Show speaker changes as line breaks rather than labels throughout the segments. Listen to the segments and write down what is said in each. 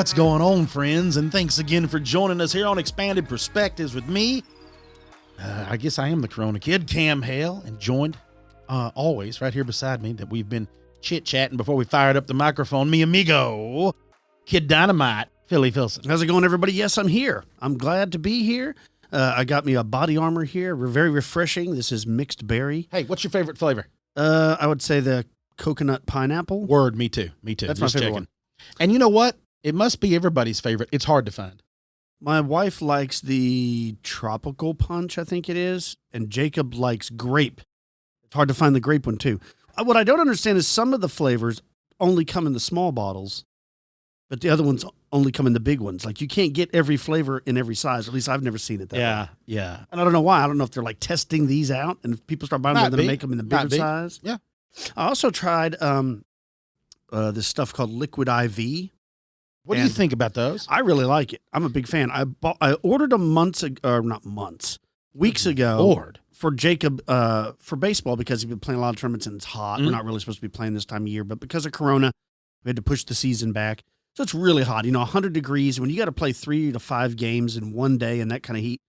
What's going on, friends? And thanks again for joining us here on Expanded Perspectives with me. I guess I am the Corona Kid, Cam Hale, and joined always right here beside me that we've been chit-chatting before we fired up the microphone, mi amigo, Kid Dynamite, Philly Filson.
How's it going, everybody? Yes, I'm here. I'm glad to be here. I got me a body armor here. We're very refreshing. This is mixed berry.
Hey, what's your favorite flavor?
I would say the coconut pineapple.
Word, me too.
That's my favorite one.
And you know what? It must be everybody's favorite. It's hard to find.
My wife likes the tropical punch, I think it is, and Jacob likes grape. It's hard to find the grape one, too. What I don't understand is some of the flavors only come in the small bottles, but the other ones only come in the big ones. Like, you can't get every flavor in every size. At least I've never seen it that way.
Yeah.
And I don't know why. I don't know if they're, like, testing these out, and if people start buying them, they're going to make them in the bigger size.
Yeah.
I also tried this stuff called Liquid IV.
What do you think about those?
I really like it. I'm a big fan. I ordered them weeks ago for Jacob for baseball because he's been playing a lot of tournaments and it's hot.
Mm-hmm.
We're not really supposed to be playing this time of year, but because of Corona, we had to push the season back. So it's really hot, 100 degrees. When you got to play 3 to 5 games in one day in that kind of heat,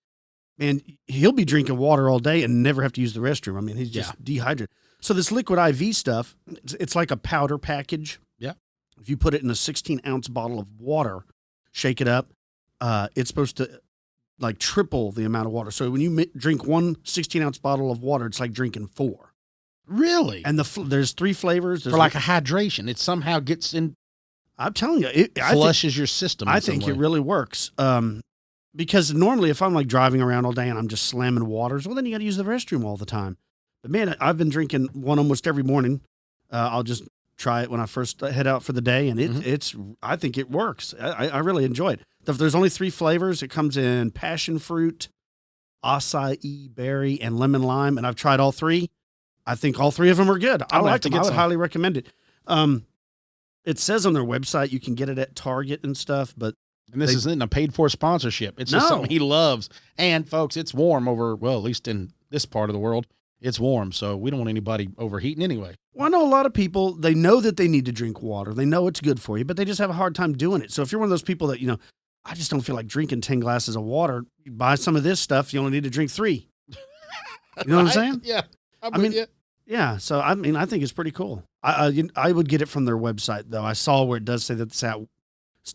man, he'll be drinking water all day and never have to use the restroom. I mean, he's just dehydrated. So this Liquid IV stuff, it's like a powder package.
Yeah.
If you put it in a 16-ounce bottle of water, shake it up, it's supposed to like triple the amount of water. So when you drink one 16-ounce bottle of water, it's like drinking 4.
Really?
And there's 3 flavors.
For like a hydration. It somehow gets in.
I'm telling you. It
flushes your system.
I think it really works. Because normally if I'm like driving around all day and I'm just slamming waters, well, then you got to use the restroom all the time. But man, I've been drinking one almost every morning. I'll just try it when I first head out for the day, and I think it works. I really enjoy it. There's only 3 flavors. It comes in passion fruit, acai berry, and lemon lime, and I've tried all 3. I think all 3 of them are good. I like them. I would highly recommend it. It says on their website you can get it at Target and stuff, but
this isn't a paid-for sponsorship. It's just something he loves. And, folks, it's warm over, well, at least in this part of the world, it's warm, so we don't want anybody overheating anyway.
Well, I know a lot of people, they know that they need to drink water. They know it's good for you, but they just have a hard time doing it. So if you're one of those people that, I just don't feel like drinking 10 glasses of water, you buy some of this stuff, you only need to drink 3. You know what I'm saying?
Yeah.
Yeah. So, I think it's pretty cool. I would get it from their website, though. I saw where it does say that it's at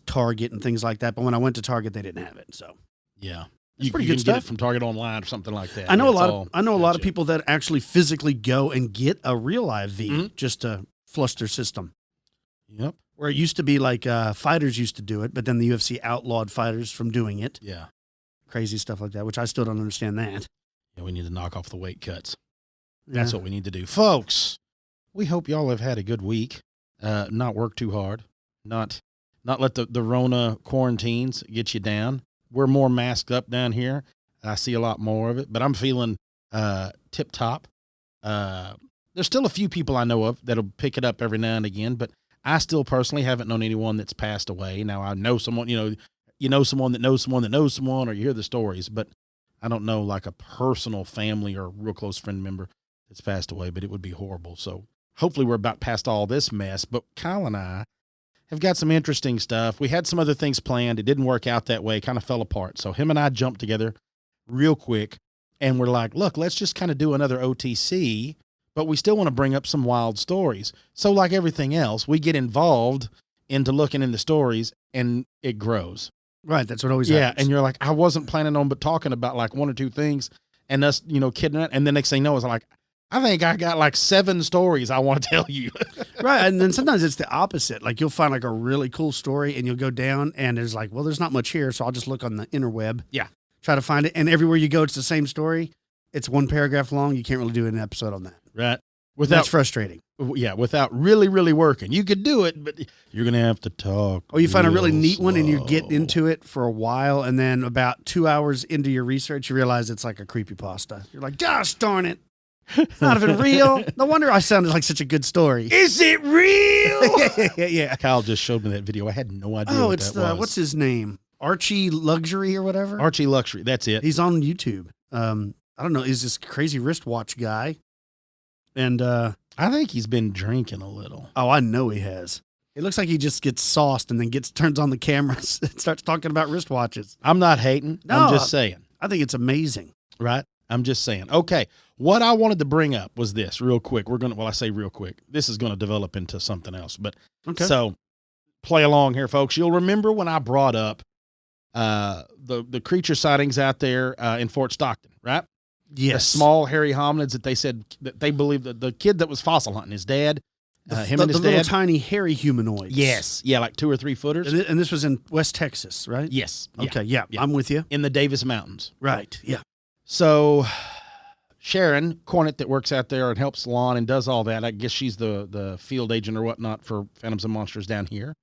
Target and things like that, but when I went to Target, they didn't have it, so.
Yeah.
It's pretty
good
good
stuff.
stuff.
Get it from Target online or something like that.
I know a lot of people that actually physically go and get a real IV just to flush their system.
Yep.
Where it used to be like fighters used to do it, but then the UFC outlawed fighters from doing it.
Yeah.
Crazy stuff like that, which I still don't understand that.
Yeah, we need to knock off the weight cuts. That's what we need to do. Folks, we hope y'all have had a good week. Not work too hard. Not let the Rona quarantines get you down. We're more masked up down here. I see a lot more of it, but I'm feeling tip-top. There's still a few people I know of that'll pick it up every now and again, but I still personally haven't known anyone that's passed away. Now, I know someone, you know someone that knows someone that knows someone, or you hear the stories, but I don't know like a personal family or real close friend member that's passed away, but it would be horrible. So hopefully we're about past all this mess, but Kyle and I have got some interesting stuff. We had some other things planned. It didn't work out that way, kind of fell apart. So him and I jumped together real quick, and we're like, look, let's just kind of do another OTC, but we still want to bring up some wild stories. So like everything else, we get involved into looking in the stories, and it grows.
Right, that's what always happens.
Yeah, and you're like, I wasn't planning on but talking about like 1 or 2 things, and us, kidding it, and the next thing you know, it's like, I think I got like 7 stories I want to tell you.
Right. And then sometimes it's the opposite. Like you'll find like a really cool story and you'll go down and there's like, well, there's not much here. So I'll just look on the interweb.
Yeah.
Try to find it. And everywhere you go, it's the same story. It's 1 paragraph long. You can't really do an episode on that.
Right.
That's frustrating.
Yeah. Without really, really working. You could do it, but you're going to have to talk.
Or you find a really neat one and you get into it for a while. And then about 2 hours into your research, you realize it's like a creepypasta. You're like, gosh darn it. It's not even real. No wonder I sounded like such a good story.
Is it real?
Yeah.
Kyle just showed me that video. I had no idea.
Oh, it's what's his name? Archie Luxury or whatever.
Archie Luxury. That's it.
He's on YouTube. I don't know. He's this crazy wristwatch guy, and
I think he's been drinking a little.
Oh, I know he has. It looks like he just gets sauced and then turns on the cameras and starts talking about wristwatches.
I'm not hating.
No,
I'm just saying.
I think it's amazing.
Right? I'm just saying. Okay. What I wanted to bring up was this real quick. I say real quick. This is going to develop into something else. But
Okay.
so play along here, folks. You'll remember when I brought up the creature sightings out there in Fort Stockton, right?
Yes.
The small hairy hominids that they said that they believe that the kid that was fossil hunting, his dad, him and his
the little
dad.
tiny hairy humanoids.
Yes. Yeah, like 2 or 3 footers.
And this was in West Texas, right?
Yes.
Okay, yeah, I'm with you.
In the Davis Mountains.
Right, yeah.
So Sharon Cornett that works out there and helps Lon and does all that, I guess she's the field agent or whatnot for Phantoms and Monsters down here,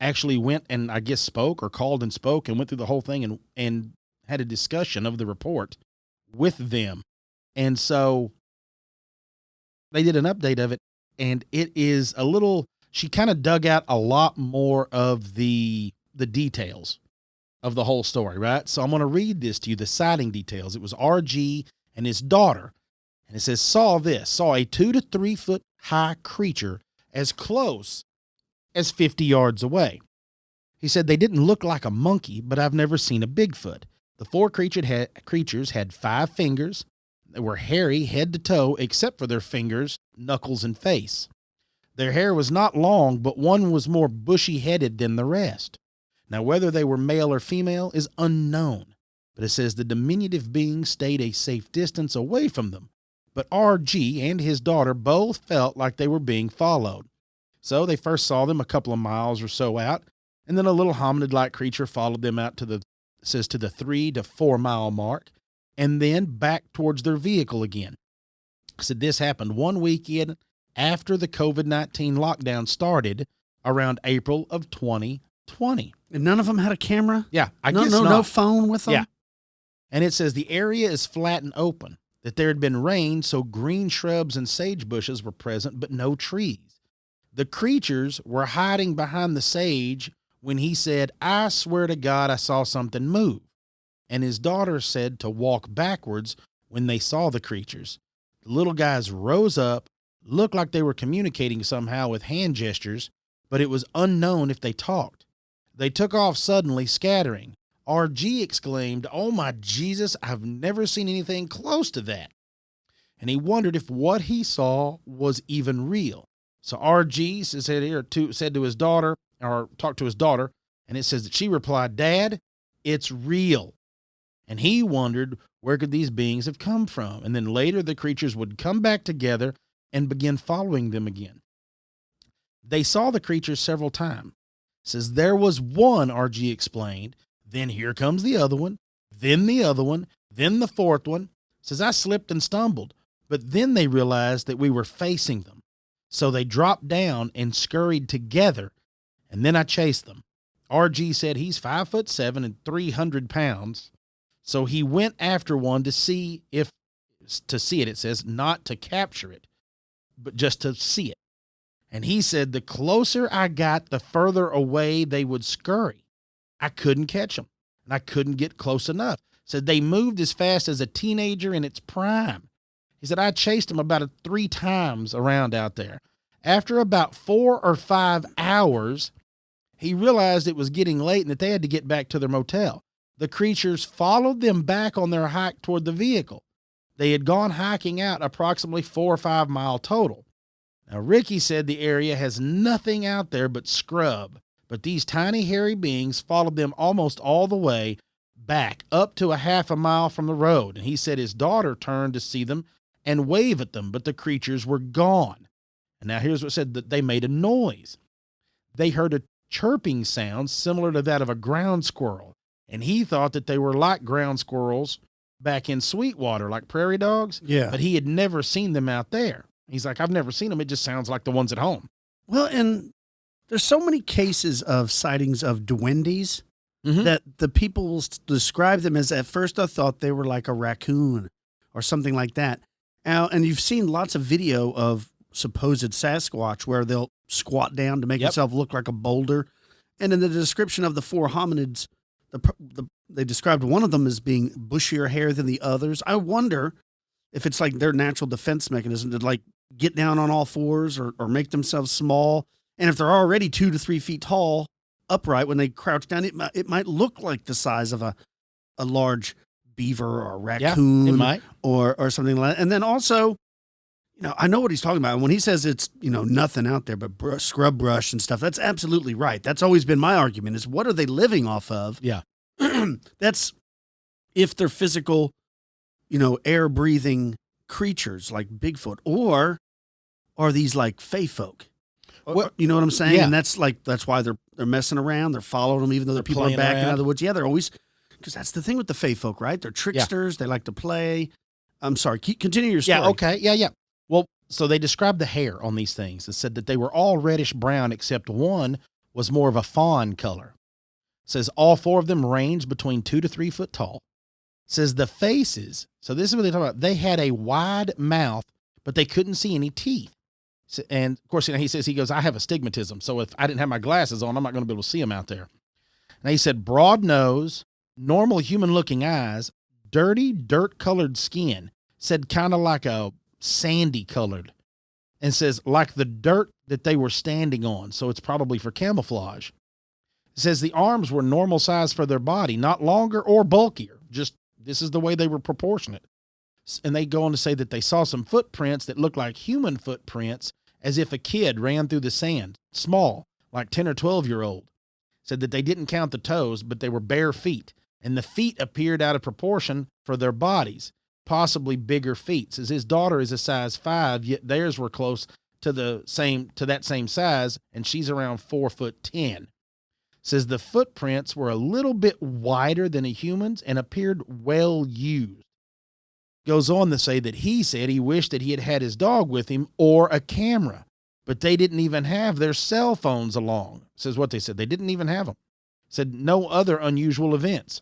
actually went and I guess spoke or called and spoke and went through the whole thing and had a discussion of the report with them. And so they did an update of it, and it is a little, she kind of dug out a lot more of the details of the whole story, right? So I'm going to read this to you, the sighting details. It was RG and his daughter, and it says, saw a 2 to 3 foot high creature as close as 50 yards away. He said they didn't look like a monkey, but I've never seen a Bigfoot. The 4 creatures had 5 fingers. They were hairy head to toe, except for their fingers, knuckles, and face. Their hair was not long, but one was more bushy-headed than the rest. Now, whether they were male or female is unknown, but it says the diminutive being stayed a safe distance away from them. But RG and his daughter both felt like they were being followed. So they first saw them a couple of miles or so out, and then a little hominid-like creature followed them out to the 3 to 4 mile mark, and then back towards their vehicle again. Said this happened one weekend after the COVID-19 lockdown started around April of 2020.
And none of them had a camera?
Yeah, I guess
not.
not.
No phone with them?
Yeah. And it says the area is flat and open, that there had been rain, so green shrubs and sage bushes were present, but no trees. The creatures were hiding behind the sage when he said, I swear to God I saw something move. And his daughter said to walk backwards when they saw the creatures. The little guys rose up, looked like they were communicating somehow with hand gestures, but it was unknown if they talked. They took off suddenly, scattering. RG exclaimed, "Oh my Jesus, I've never seen anything close to that." And he wondered if what he saw was even real. So RG said to his daughter, or talked to his daughter, and it says that she replied, "Dad, it's real." And he wondered, where could these beings have come from? And then later the creatures would come back together and begin following them again. They saw the creatures several times. Says there was one, RG explained. Then here comes the other one, then the other one, then the fourth one. Says I slipped and stumbled, but then they realized that we were facing them. So they dropped down and scurried together, and then I chased them. RG said he's 5'7" and 300 pounds. So he went after one to see it. It says not to capture it, but just to see it. And he said the closer I got, the further away they would scurry. I couldn't catch them, and I couldn't get close enough. Said they moved as fast as a teenager in its prime. He said I chased them about 3 times around out there. After about 4 or 5 hours, he realized it was getting late and that they had to get back to their motel. The creatures followed them back on their hike toward the vehicle. They had gone hiking out approximately 4 or 5 mile total. Now, Ricky said the area has nothing out there but scrub, but these tiny hairy beings followed them almost all the way back up to a half a mile from the road. And he said his daughter turned to see them and wave at them, but the creatures were gone. And now here's what said that they made a noise. They heard a chirping sound similar to that of a ground squirrel. And he thought that they were like ground squirrels back in Sweetwater, like prairie dogs.
Yeah.
But he had never seen them out there. He's like, I've never seen them. It just sounds like the ones at home.
Well, and there's so many cases of sightings of duendes that the people will describe them as, at first I thought they were like a raccoon or something like that. And you've seen lots of video of supposed Sasquatch where they'll squat down to make themselves look like a boulder. And in the description of the 4 hominids, they described one of them as being bushier hair than the others. I wonder if it's like their natural defense mechanism to like get down on all fours or make themselves small And if they're already 2 to 3 feet tall, upright, when they crouch down, it might look like the size of a large beaver or a raccoon,
it might.
or something like that. And then also, I know what he's talking about. When he says it's, nothing out there but scrub brush and stuff, that's absolutely right. That's always been my argument, is what are they living off of?
Yeah.
That's if they're physical, air-breathing creatures like Bigfoot, or are these like fae folk?
Well,
you know what I'm saying?
yeah.
And that's why they're messing around. They're following them, even though the people are
playing
backing
around.
out of the woods. Yeah, they're always, because that's the thing with the fae folk, right? They're tricksters. They like to play. I'm sorry. Continue your story.
Yeah. Okay. Yeah. Well, so they described the hair on these things and said that they were all reddish brown, except one was more of a fawn color. Says all 4 of them ranged between 2 to 3 foot tall. Says the faces. So this is what they talk about. They had a wide mouth, but they couldn't see any teeth. And of course, he goes, I have astigmatism. So if I didn't have my glasses on, I'm not going to be able to see them out there. And he said, broad nose, normal human looking eyes, dirty, dirt colored skin, said kind of like a sandy colored, and says like the dirt that they were standing on. So it's probably for camouflage. It says the arms were normal size for their body, not longer or bulkier. Just this is the way they were proportionate. And they go on to say that they saw some footprints that looked like human footprints, as if a kid ran through the sand, small, like 10 or 12-year-old. Said that they didn't count the toes, but they were bare feet, and the feet appeared out of proportion for their bodies, possibly bigger feet. Says his daughter is a size 5, yet theirs were close to that same size, and she's around 4'10". Says the footprints were a little bit wider than a human's and appeared well used. Goes on to say that he said he wished that he had had his dog with him or a camera, but they didn't even have their cell phones along. Says what they said. They didn't even have them. Said no other unusual events.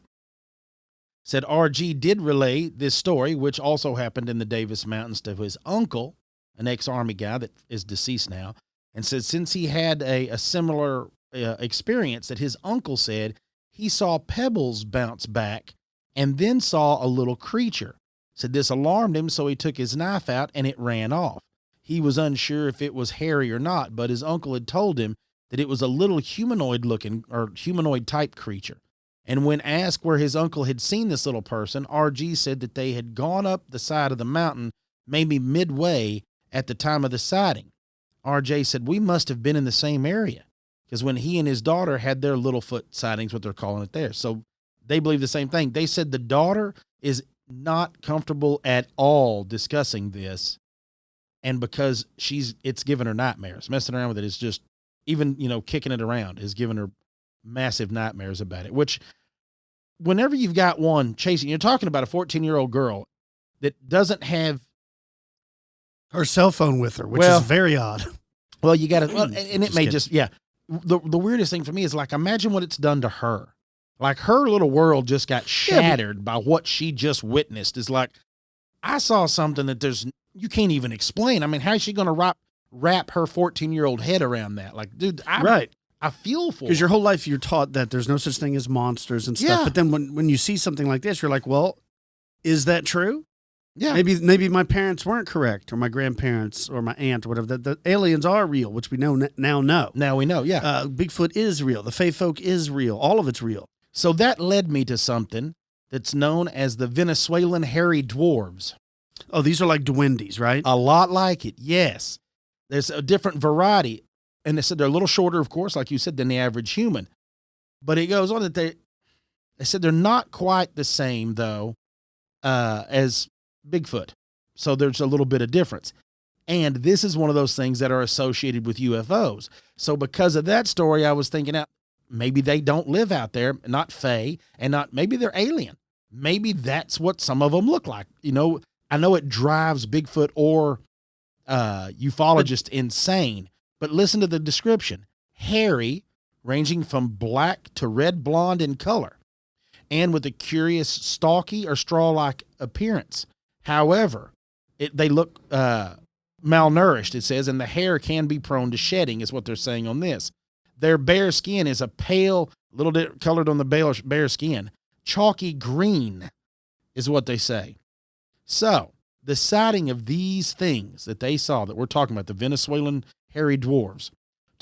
Said RG did relay this story, which also happened in the Davis Mountains, to his uncle, an ex-Army guy that is deceased now, and said since he had a similar experience, that his uncle said he saw pebbles bounce back and then saw a little creature. Said this alarmed him, so he took his knife out and it ran off. He was unsure if it was hairy or not, but his uncle had told him that it was a little humanoid-looking or humanoid-type creature. And when asked where his uncle had seen this little person, RG said that they had gone up the side of the mountain, maybe midway at the time of the sighting. RJ said, we must have been in the same area, because when he and his daughter had their Littlefoot sightings, what they're calling it there. So they believe the same thing. They said the daughter is not comfortable at all discussing this, and because it's given her nightmares. Messing around with it is just, even, kicking it around is giving her massive nightmares about it, which whenever you've got one chasing, you're talking about a 14-year-old girl that doesn't have
her cell phone with her, which is very odd.
Well, you got to, and it may just, yeah. The weirdest thing for me is, like, imagine what it's done to her. Like, her little world just got shattered by what she just witnessed. Is like, I saw something that you can't even explain. I mean, how is she going to wrap her 14-year-old head around that? Like, dude, I feel for her.
Because your whole life you're taught that there's no such thing as monsters and stuff.
Yeah.
But then when you see something like this, you're like, well, is that true?
Yeah.
Maybe my parents weren't correct, or my grandparents, or my aunt, or whatever. The aliens are real, which we now know.
Now we know, yeah.
Bigfoot is real. The fae folk is real. All of it's real.
So that led me to something that's known as the Venezuelan Hairy Dwarves.
Oh, these are like duendes, right?
A lot like it, yes. There's a different variety. And they said they're a little shorter, of course, like you said, than the average human. But it goes on that they said they're not quite the same, though, as Bigfoot. So there's a little bit of difference. And this is one of those things that are associated with UFOs. So because of that story, I was thinking, maybe they don't live out there, not fae, and maybe they're alien. Maybe that's what some of them look like. I know it drives Bigfoot or ufologists insane, but listen to the description. Hairy, ranging from black to red blonde in color, and with a curious stalky or straw-like appearance. However, they look malnourished, it says, and the hair can be prone to shedding, is what they're saying on this. Their bare skin is a pale, little bit colored on the bare skin. Chalky green is what they say. So, the sighting of these things that they saw, that we're talking about, the Venezuelan Hairy Dwarves,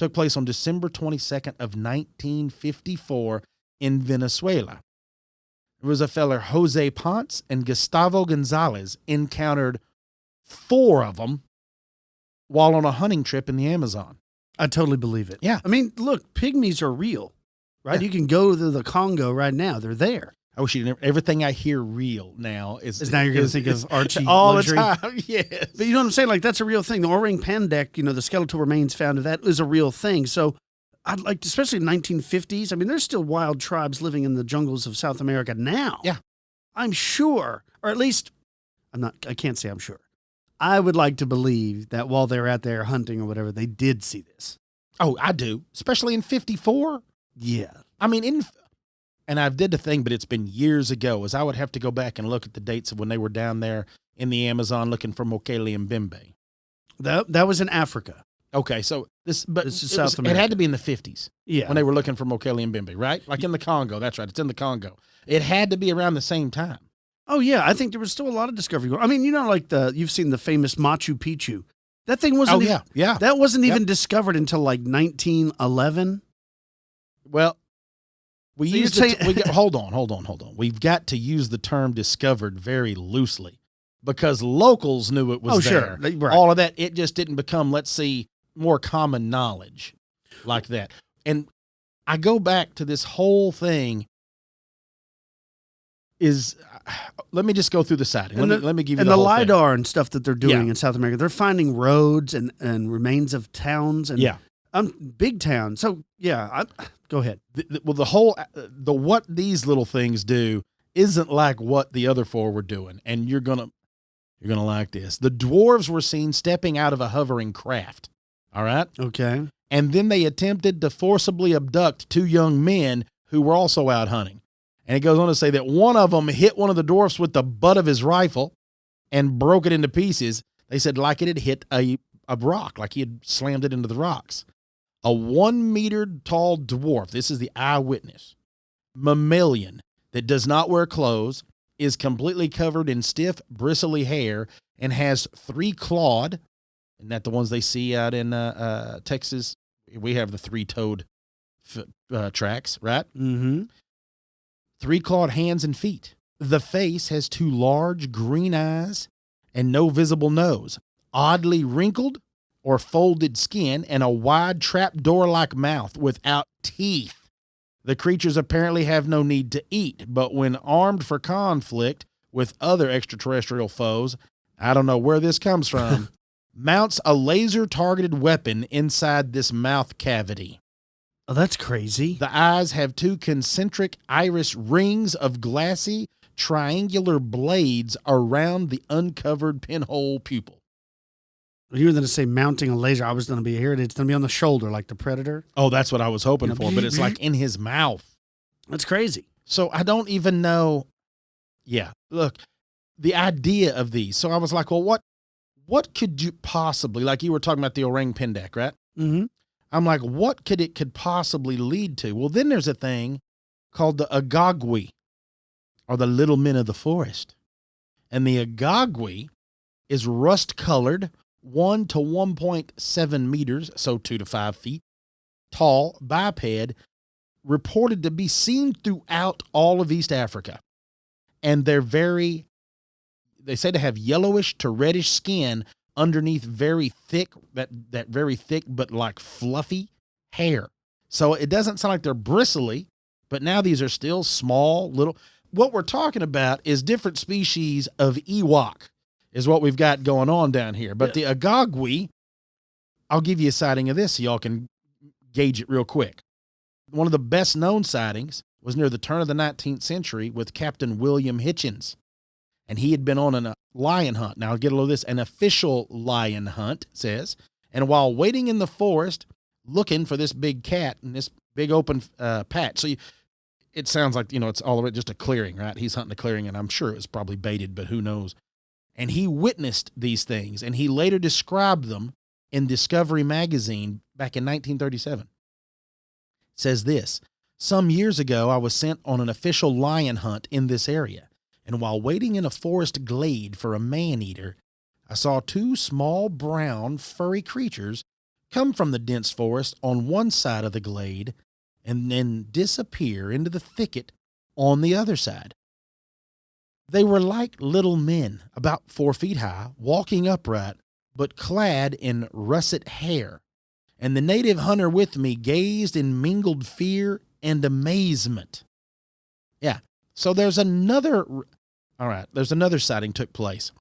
took place on December 22nd of 1954 in Venezuela. It was a feller, Jose Ponce and Gustavo Gonzalez, encountered 4 of them while on a hunting trip in the Amazon.
I totally believe it.
Yeah.
I mean, look, pygmies are real, right?
Yeah.
You can go to the Congo right now. They're there.
I wish you never, everything I hear real now is
Now you're going to think of Archie
all
luxury.
the time. Yes.
But you know what I'm saying? Like, that's a real thing. The orang pendek, the skeletal remains found of that is a real thing. So I'd like, especially in 1950s, I mean, there's still wild tribes living in the jungles of South America now.
Yeah.
I'm sure, or at least, I can't say I'm sure. I would like to believe that while they're out there hunting or whatever, they did see this.
Oh, I do. Especially in 54.
Yeah.
I mean, and I did the thing, but it's been years ago, as I would have to go back and look at the dates of when they were down there in the Amazon looking for Mokele and Bimbe.
That was in Africa.
Okay, so this
is South America.
It had to be in the 50s.
Yeah.
When they were looking for Mokele and Bimbe, right? Like in the Congo. That's right. It's in the Congo. It had to be around the same time.
Oh, yeah. I think there was still a lot of discovery going on. I mean, you've seen the famous Machu Picchu. That thing wasn't
yeah.
That wasn't even discovered until like 1911.
Well, hold on. We've got to use the term discovered very loosely because locals knew it was there.
Sure. Right.
All of that, it just didn't become, let's see, more common knowledge like that. And I go back to this whole thing let me just go through the sighting. Let me give you the whole
LiDAR
thing.
and stuff that they're doing in South America. They're finding roads and remains of towns and big towns. So go ahead.
What these little things do isn't like what the other 4 were doing, and you're gonna like this. The dwarves were seen stepping out of a hovering craft. All right.
Okay.
And then they attempted to forcibly abduct 2 young men who were also out hunting. And it goes on to say that one of them hit one of the dwarfs with the butt of his rifle and broke it into pieces. They said like it had hit a rock, like he had slammed it into the rocks. A 1 meter tall dwarf, this is the eyewitness, mammalian that does not wear clothes, is completely covered in stiff, bristly hair, and has 3 clawed. Isn't that the ones they see out in Texas? We have the 3-toed tracks, right?
Mm-hmm.
3 clawed hands and feet. The face has 2 large green eyes and no visible nose, oddly wrinkled or folded skin, and a wide trapdoor-like mouth without teeth. The creatures apparently have no need to eat, but when armed for conflict with other extraterrestrial foes, I don't know where this comes from, mounts a laser-targeted weapon inside this mouth cavity.
Oh, that's crazy.
The eyes have 2 concentric iris rings of glassy, triangular blades around the uncovered pinhole pupil.
You were going to say mounting a laser. I was going to be here. It's going to be on the shoulder like the Predator.
Oh, that's what I was hoping for, but it's like in his mouth.
That's crazy.
So I don't even know. Yeah, look, the idea of these. So I was like, well, what could you possibly, like you were talking about the orang pendek, right?
Mm-hmm.
I'm like, what could possibly lead to? Well, then there's a thing called the agagwi, or the little men of the forest. And the agagwi is rust-colored, 1 to 1.7 meters, so 2 to 5 feet, tall, biped, reported to be seen throughout all of East Africa. And they say they have yellowish to reddish skin underneath very thick, that very thick but like fluffy hair. So it doesn't sound like they're bristly, but now these are still small, little. What we're talking about is different species of Ewok is what we've got going on down here. But the agagwi, I'll give you a sighting of this so y'all can gauge it real quick. One of the best known sightings was near the turn of the 19th century with Captain William Hitchens. And he had been on a lion hunt. Now, I'll get a load of this. An official lion hunt, says. And while waiting in the forest, looking for this big cat in this big open patch. So it sounds like, it's all just a clearing, right? He's hunting a clearing, and I'm sure it was probably baited, but who knows? And he witnessed these things, and he later described them in Discovery magazine back in 1937. It says this: some years ago, I was sent on an official lion hunt in this area. And while waiting in a forest glade for a man-eater, I saw 2 small, brown, furry creatures come from the dense forest on one side of the glade and then disappear into the thicket on the other side. They were like little men, about 4 feet high, walking upright, but clad in russet hair. And the native hunter with me gazed in mingled fear and amazement. Yeah. So there's another sighting took place.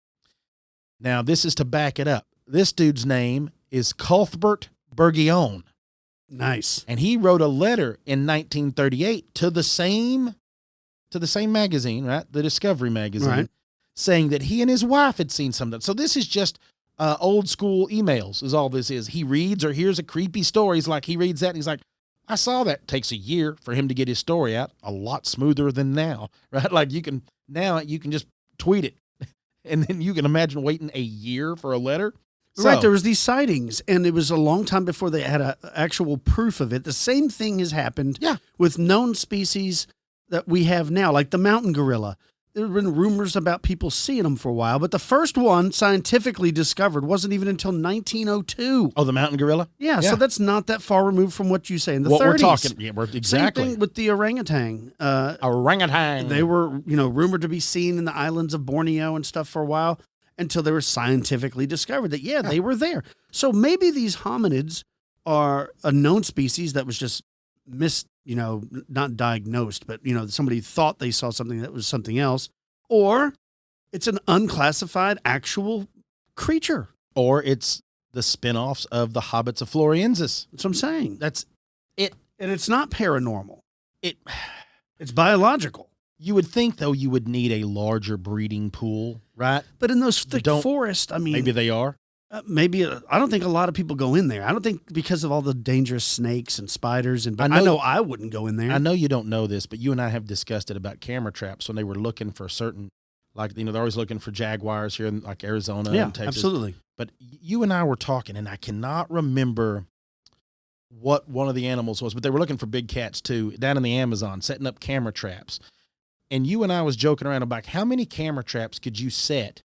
Now, this is to back it up. This dude's name is Cuthbert Burgione.
Nice.
And he wrote a letter in 1938 to the same magazine, right? The Discovery magazine,
right,
saying that he and his wife had seen something. So this is just old school emails is all this is. He reads or hears a creepy story. He's like, he reads that and he's like, I saw that. It takes a year for him to get his story out. A lot smoother than now, right? Like you can just tweet it and then you can imagine waiting a year for a letter.
Right, there was these sightings, and it was a long time before they had actual proof of it. The same thing has happened with known species that we have now, like the mountain gorilla. There have been rumors about people seeing them for a while, but the first one scientifically discovered wasn't even until 1902.
Oh, the mountain gorilla?
Yeah, so that's not that far removed from what you say in the
what
30s.
We're talking, yeah, we're exactly.
Same thing with the orangutan.
Orangutan.
They were, rumored to be seen in the islands of Borneo and stuff for a while, until they were scientifically discovered that, they were there. So maybe these hominids are a known species that was just not diagnosed, but, somebody thought they saw something that was something else. Or it's an unclassified actual creature.
Or it's the spinoffs of the Hobbits of Floriensis.
That's what I'm saying.
That's it.
And it's not paranormal. It's biological.
You would think, though, you would need a larger breeding pool, right?
But in those thick forests,
maybe they are.
I don't think a lot of people go in there. I don't think because of all the dangerous snakes and spiders. But I know I wouldn't go in there.
I know you don't know this, but you and I have discussed it about camera traps when they were looking for certain, they're always looking for jaguars here in like Arizona and Texas.
Absolutely.
But you and I were talking, and I cannot remember what one of the animals was, but they were looking for big cats too, down in the Amazon, setting up camera traps. And you and I was joking around about how many camera traps could you set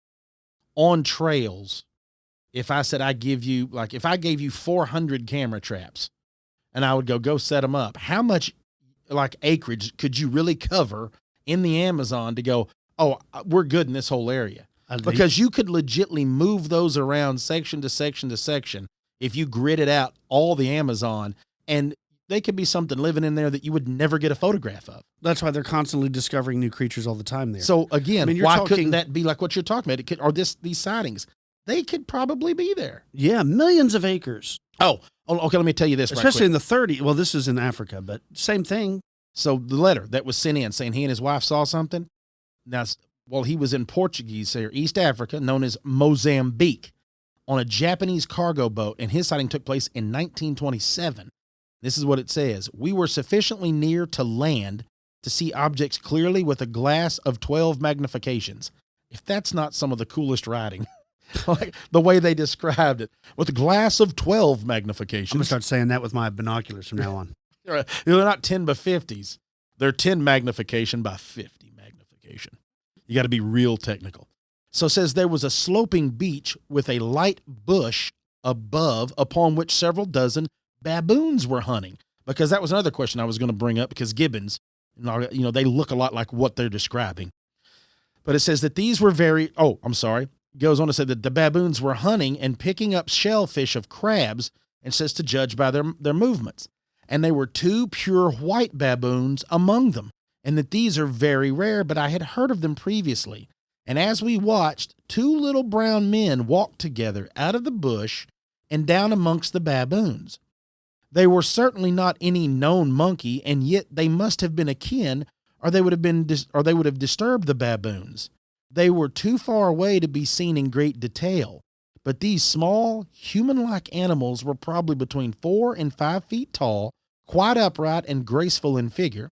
on trails if I said if I gave you 400 camera traps and I would go set them up, how much acreage could you really cover in the Amazon to go, oh, we're good in this whole area? Because you could legitimately move those around section to section to section if you gridded out all the Amazon, and they could be something living in there that you would never get a photograph of.
That's why they're constantly discovering new creatures all the time there.
So again, why couldn't that be like what you're talking about? These sightings, they could probably be there.
Yeah, millions of acres.
Oh, okay, let me tell you this.
Especially in the 30s. Well, this is in Africa, but same thing.
So the letter that was sent in saying he and his wife saw something. Now, he was in Portuguese or East Africa, known as Mozambique, on a Japanese cargo boat, and his sighting took place in 1927. This is what it says. We were sufficiently near to land to see objects clearly with a glass of 12 magnifications. If that's not some of the coolest writing, like the way they described it, with a glass of 12 magnifications.
I'm going to start saying that with my binoculars from now on.
They're not 10 by 50s. They're 10 magnification by 50 magnification. You got to be real technical. So it says there was a sloping beach with a light bush above upon which several dozen baboons were hunting, because that was another question I was going to bring up, because gibbons, they look a lot like what they're describing. But it says that these were goes on to say that the baboons were hunting and picking up shellfish of crabs, and says to judge by their movements. And they were 2 pure white baboons among them, and that these are very rare, but I had heard of them previously. And as we watched, 2 little brown men walked together out of the bush and down amongst the baboons. They were certainly not any known monkey, and yet they must have been akin, or they would have disturbed the baboons. They were too far away to be seen in great detail, but these small, human-like animals were probably between 4 and 5 feet tall, quite upright and graceful in figure.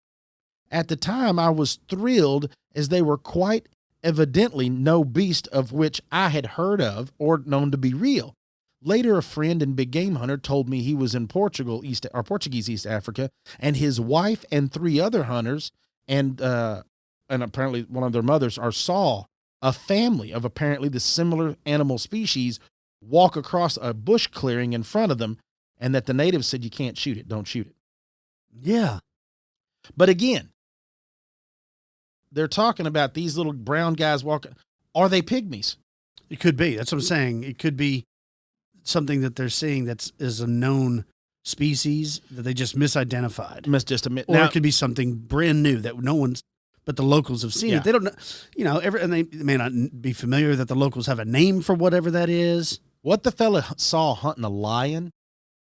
At the time, I was thrilled, as they were quite evidently no beast of which I had heard of or known to be real. Later, a friend and big game hunter told me he was in Portuguese East Africa, and his wife and 3 other hunters and apparently one of their mothers saw a family of apparently the similar animal species walk across a bush clearing in front of them and that the natives said, you can't shoot it. Don't shoot it.
Yeah.
But again, they're talking about these little brown guys walking. Are they pygmies?
It could be. That's what I'm saying. It could be something that they're seeing is a known species that they just misidentified. Or it could be something brand new that no one's, but the locals have seen it. They don't know, and they may not be familiar that the locals have a name for whatever that is.
What the fella saw hunting a lion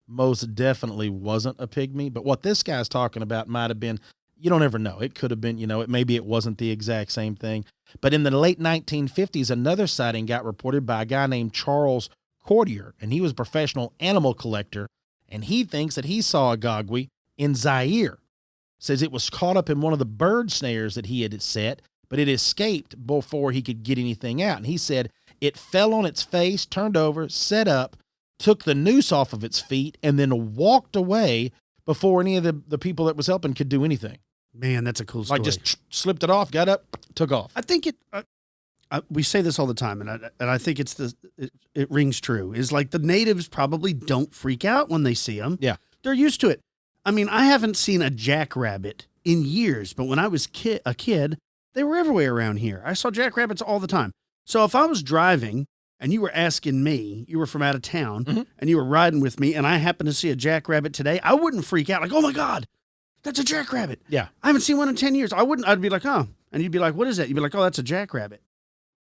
most definitely wasn't a pygmy, but what this guy's talking about might have been, you don't ever know. It could have been, maybe it wasn't the exact same thing. But in the late 1950s, another sighting got reported by a guy named Charles Cordier, and he was a professional animal collector, and he thinks that he saw a gogwe in Zaire. Says it was caught up in one of the bird snares that he had set, but it escaped before he could get anything out. And he said it fell on its face, turned over, set up, took the noose off of its feet, and then walked away before any of the people that was helping could do anything.
Man, that's a cool story.
Like just slipped it off, got up, took off.
I think we say this all the time, and I think it rings true. Is like the natives probably don't freak out when they see them.
Yeah.
They're used to it. I mean, I haven't seen a jackrabbit in years, but when I was a kid, they were everywhere around here. I saw jackrabbits all the time. So if I was driving and you were asking me, you were from out of town, and you were riding with me, and I happened to see a jackrabbit today, I wouldn't freak out like, oh my God, that's a jackrabbit.
Yeah.
I haven't seen one in 10 years. I'd be like, oh. And you'd be like, what is that? You'd be like, oh, that's a jackrabbit.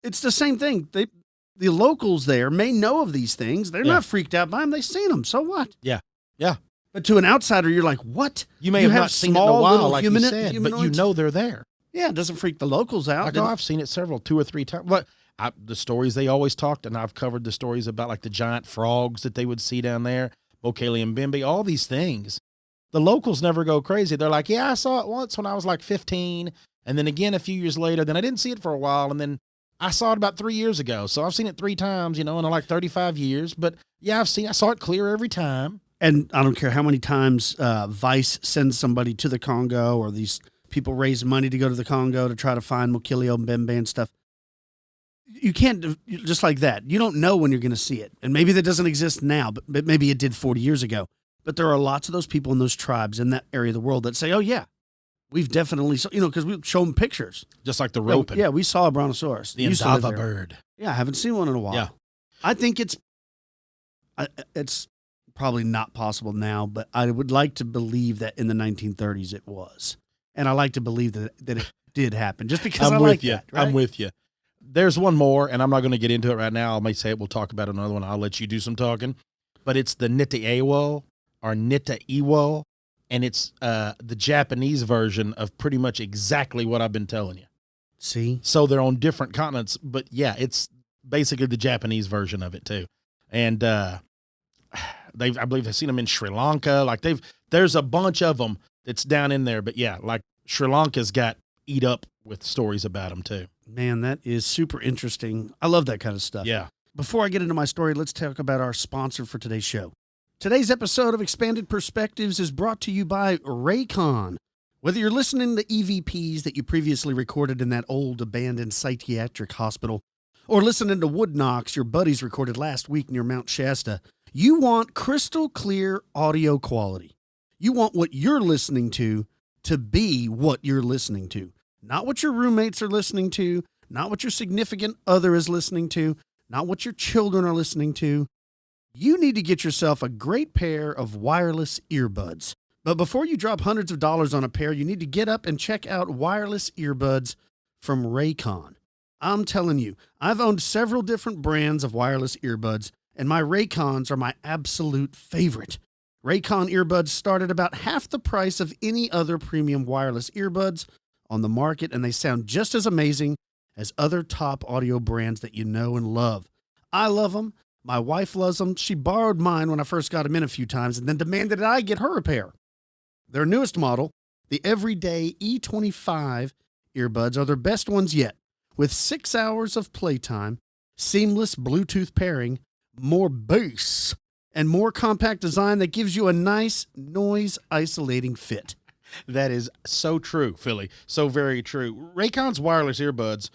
It's the same thing. The locals there may know of these things. They're not freaked out by them. They've seen them. So what?
Yeah. Yeah.
But to an outsider, you're like, what?
You may have not seen it in a while, like you said,
humanoids?
but you know they're there.
Yeah, it doesn't freak the locals out.
Like, I've seen it 2 or 3 times. But the stories they always talked, and I've covered the stories about like the giant frogs that they would see down there, Mokele and Bimbi, all these things. The locals never go crazy. They're like, yeah, I saw it once when I was like 15, and then again a few years later. Then I didn't see it for a while, and then I saw it about 3 years ago. So I've seen it 3 times, in like 35 years. But yeah, I saw it clear every time.
And I don't care how many times Vice sends somebody to the Congo, or these people raise money to go to the Congo to try to find Mokele and Bembe and stuff. You can't, just like that. You don't know when you're going to see it. And maybe that doesn't exist now, but maybe it did 40 years ago. But there are lots of those people in those tribes in that area of the world that say, oh, yeah, we've definitely, because we show them pictures.
Just like the roping.
Yeah, we saw a brontosaurus.
The Indaba bird.
Yeah, I haven't seen one in a while.
Yeah.
I think it's probably not possible now, but I would like to believe that in the 1930s it was. And I like to believe that it did happen, just because I like that. Right?
I'm with you. There's one more, and I'm not going to get into it right now. I may say it. We'll talk about another one. I'll let you do some talking. But it's the Nita-Ewo or Nita-Ewo, and it's the Japanese version of pretty much exactly what I've been telling you.
See?
So they're on different continents, but yeah, it's basically the Japanese version of it too. And I believe they've seen them in Sri Lanka. Like there's a bunch of them that's down in there. But yeah, like Sri Lanka's got eat up with stories about them too.
Man, that is super interesting. I love that kind of stuff.
Yeah.
Before I get into my story, let's talk about our sponsor for today's show. Today's episode of Expanded Perspectives is brought to you by Raycon. Whether you're listening to EVPs that you previously recorded in that old abandoned psychiatric hospital, or listening to Wood Knocks your buddies recorded last week near Mount Shasta, you want crystal clear audio quality. You want what you're listening to be what you're listening to. Not what your roommates are listening to, not what your significant other is listening to, not what your children are listening to. You need to get yourself a great pair of wireless earbuds. But before you drop hundreds of dollars on a pair, you need to get up and check out wireless earbuds from Raycon. I'm telling you, I've owned several different brands of wireless earbuds, and my Raycons are my absolute favorite. Raycon earbuds start at about half the price of any other premium wireless earbuds on the market, and they sound just as amazing as other top audio brands that you know and love. I love them. My wife loves them. She borrowed mine when I first got them in a few times and then demanded that I get her a pair. Their newest model, the Everyday E25 earbuds, are their best ones yet, with 6 hours of playtime, seamless Bluetooth pairing, more bass, and more compact design that gives you a nice noise-isolating fit.
That is so true, Philly. So very true. Raycon's wireless earbuds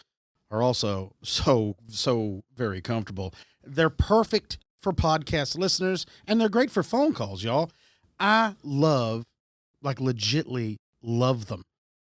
are also so very comfortable. They're perfect for podcast listeners, and they're great for phone calls, y'all. I legitly love them.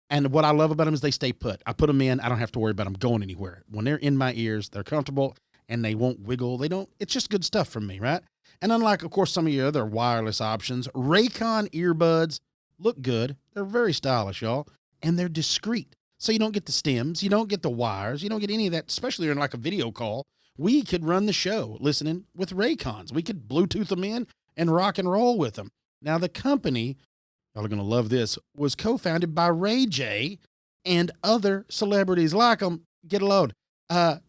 And what I love about them is they stay put. I put them in. I don't have to worry about them going anywhere. When they're in my ears, they're comfortable and they won't wiggle. It's just good stuff from me, right? And unlike, of course, some of your other wireless options, Raycon earbuds look good. They're very stylish, y'all. And they're discreet. So you don't get the stems. You don't get the wires. You don't get any of that, especially in like a video call. We could run the show listening with Raycons. We could Bluetooth them in and rock and roll with them. Now, the company, y'all are going to love this, was co-founded by Ray J and other celebrities like them. Get a load.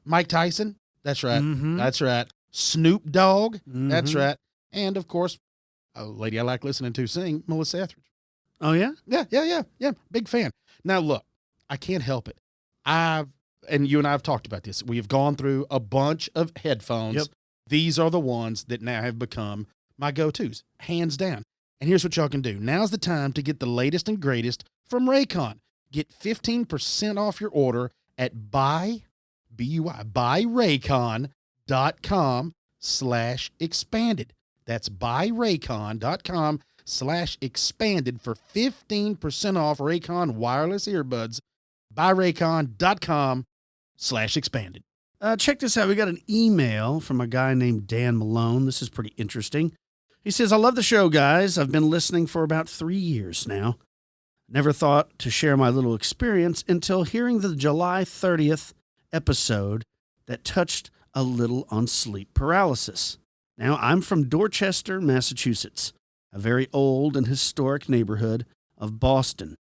Mike Tyson. That's right.
Mm-hmm.
That's right. Snoop Dogg.
Mm-hmm.
That's right. And, of course, a lady I like listening to sing, Melissa Etheridge.
Oh, yeah?
Yeah. Big fan. Now, look, I can't help it. And you and I have talked about this. We have gone through a bunch of headphones.
Yep.
These are the ones that now have become my go-tos, hands down. And here's what y'all can do. Now's the time to get the latest and greatest from Raycon. Get 15% off your order at buyraycon.com/expanded. That's buyraycon.com/expanded for 15% off Raycon wireless earbuds. buyraycon.com/expanded.
Check this out. We got an email from a guy named Dan Malone. This is pretty interesting. He says, I love the show, guys. I've been listening for about 3 years now. Never thought to share my little experience until hearing the July 30th episode that touched a little on sleep paralysis. Now, I'm from Dorchester, Massachusetts, a very old and historic neighborhood of Boston.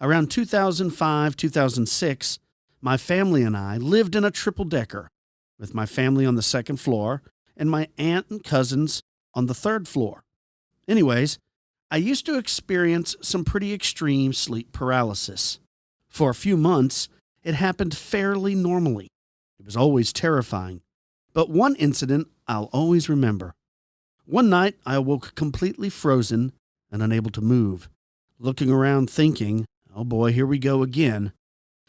Around 2005, 2006, my family and I lived in a triple-decker with my family on the second floor and my aunt and cousins on the third floor. Anyways, I used to experience some pretty extreme sleep paralysis. For a few months, it happened fairly normally. It was always terrifying. But one incident I'll always remember. One night, I awoke completely frozen and unable to move, looking around thinking, oh boy, here we go again.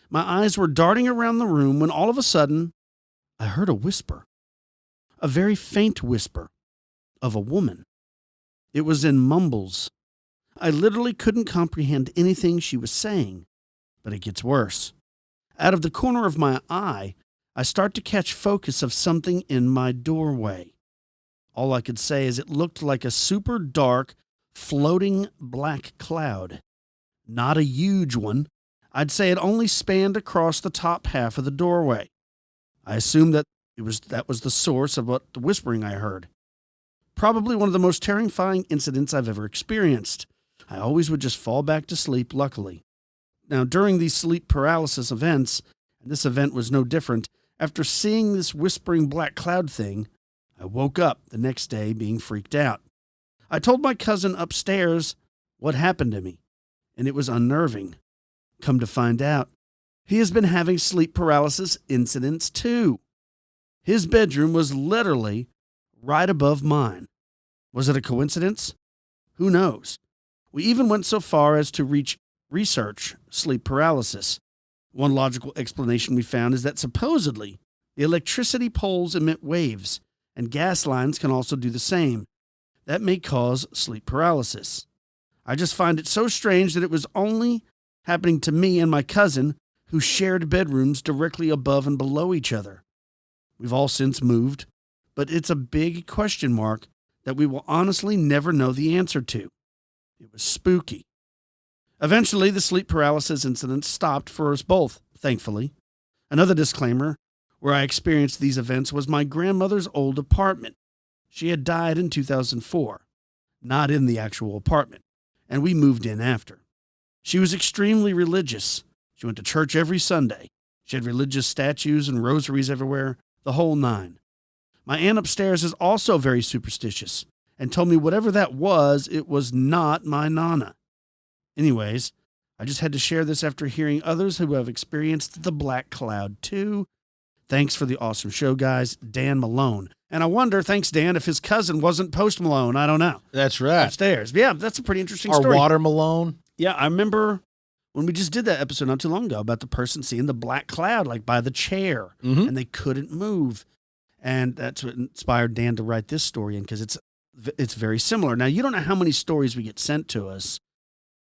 My eyes were darting around the room when all of a sudden, I heard a whisper. A very faint whisper of a woman. It was in mumbles. I literally couldn't comprehend anything she was saying. But it gets worse. Out of the corner of my eye, I start to catch focus of something in my doorway. All I could say is it looked like a super dark, floating black cloud. Not a huge one. I'd say it only spanned across the top half of the doorway. I assumed that was the source of what the whispering I heard. Probably one of the most terrifying incidents I've ever experienced. I always would just fall back to sleep, luckily. Now, during these sleep paralysis events, and this event was no different, after seeing this whispering black cloud thing, I woke up the next day being freaked out. I told my cousin upstairs what happened to me, and it was unnerving. Come to find out, he has been having sleep paralysis incidents too. His bedroom was literally right above mine. Was it a coincidence? Who knows? We even went so far as to research sleep paralysis. One logical explanation we found is that supposedly the electricity poles emit waves, and gas lines can also do the same. That may cause sleep paralysis. I just find it so strange that it was only happening to me and my cousin, who shared bedrooms directly above and below each other. We've all since moved, but it's a big question mark that we will honestly never know the answer to. It was spooky. Eventually, the sleep paralysis incident stopped for us both, thankfully. Another disclaimer, where I experienced these events was my grandmother's old apartment. She had died in 2004, not in the actual apartment, and we moved in after. She was extremely religious. She went to church every Sunday. She had religious statues and rosaries everywhere, the whole nine. My aunt upstairs is also very superstitious and told me whatever that was, it was not my Nana. Anyways, I just had to share this after hearing others who have experienced the black cloud too. Thanks for the awesome show, guys. Dan Malone. And I wonder, thanks, Dan, if his cousin wasn't Post Malone. I don't know.
That's right.
Upstairs. Yeah, that's a pretty interesting
Or
story.
Water Malone.
Yeah, I remember when we just did that episode not too long ago about the person seeing the black cloud, like by the chair, and they couldn't move. And that's what inspired Dan to write this story in, because it's very similar. Now, you don't know how many stories we get sent to us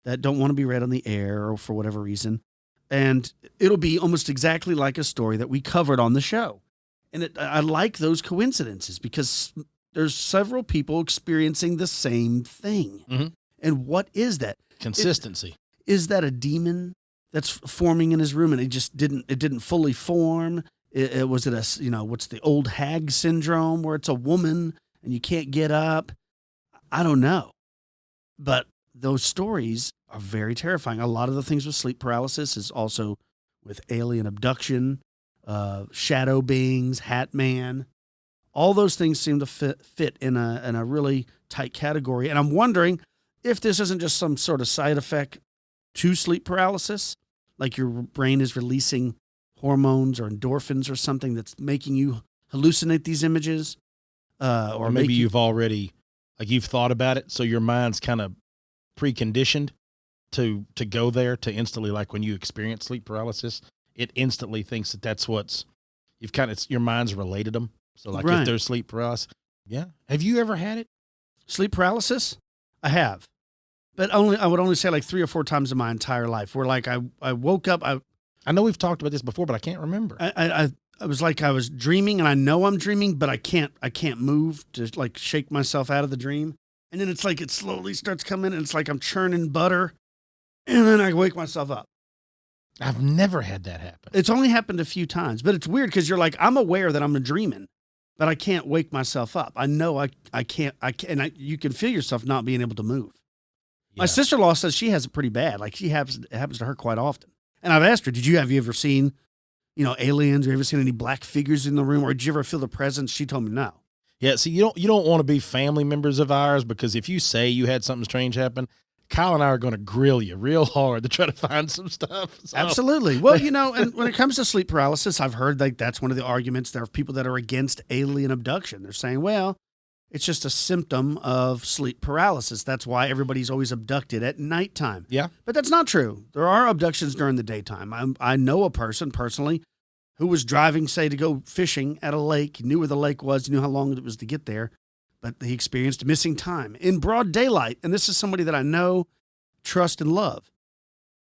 that don't want to be read on the air or for whatever reason. And it'll be almost exactly like a story that we covered on the show. And I like those coincidences because there's several people experiencing the same thing.
Mm-hmm.
And what is that?
Consistency.
Is that a demon that's forming in his room and it didn't fully form? Was it what's the old hag syndrome where it's a woman and you can't get up? I don't know. But those stories are very terrifying. A lot of the things with sleep paralysis is also with alien abduction, shadow beings, Hat Man. All those things seem to fit in a really tight category. And I'm wondering if this isn't just some sort of side effect to sleep paralysis, like your brain is releasing hormones or endorphins or something that's making you hallucinate these images.
Or maybe you've already, you've thought about it, so your mind's kind of preconditioned to go there, to instantly, like when you experience sleep paralysis, it instantly thinks that that's your mind's related them. So like
right.
If there's sleep paralysis, yeah. Have you ever had it?
Sleep paralysis? I have. But I would only say like 3 or 4 times in my entire life where like I woke up.
I know we've talked about this before, but I can't remember.
I was like I was dreaming, and I know I'm dreaming, but I can't move to like shake myself out of the dream. And then it's like it slowly starts coming, and it's like I'm churning butter, and then I wake myself up.
I've never had that happen.
It's only happened a few times, but it's weird because you're like, I'm aware that I'm dreaming, but I can't wake myself up. I know I can't, and you can feel yourself not being able to move. Yeah. My sister-in-law says she has it pretty bad. Like it happens to her quite often. And I've asked her, have you ever seen, aliens? Or ever seen any black figures in the room? Or did you ever feel the presence? She told me no.
Yeah, see, you don't want to be family members of ours, because if you say you had something strange happen, Kyle and I are going to grill you real hard to try to find some stuff. So.
Absolutely. Well, and when it comes to sleep paralysis, I've heard like that's one of the arguments. There are people that are against alien abduction. They're saying, well, it's just a symptom of sleep paralysis. That's why everybody's always abducted at nighttime.
Yeah.
But that's not true. There are abductions during the daytime. I know a person personally who was driving, say, to go fishing at a lake. He knew where the lake was. He knew how long it was to get there. But he experienced missing time in broad daylight. And this is somebody that I know, trust, and love.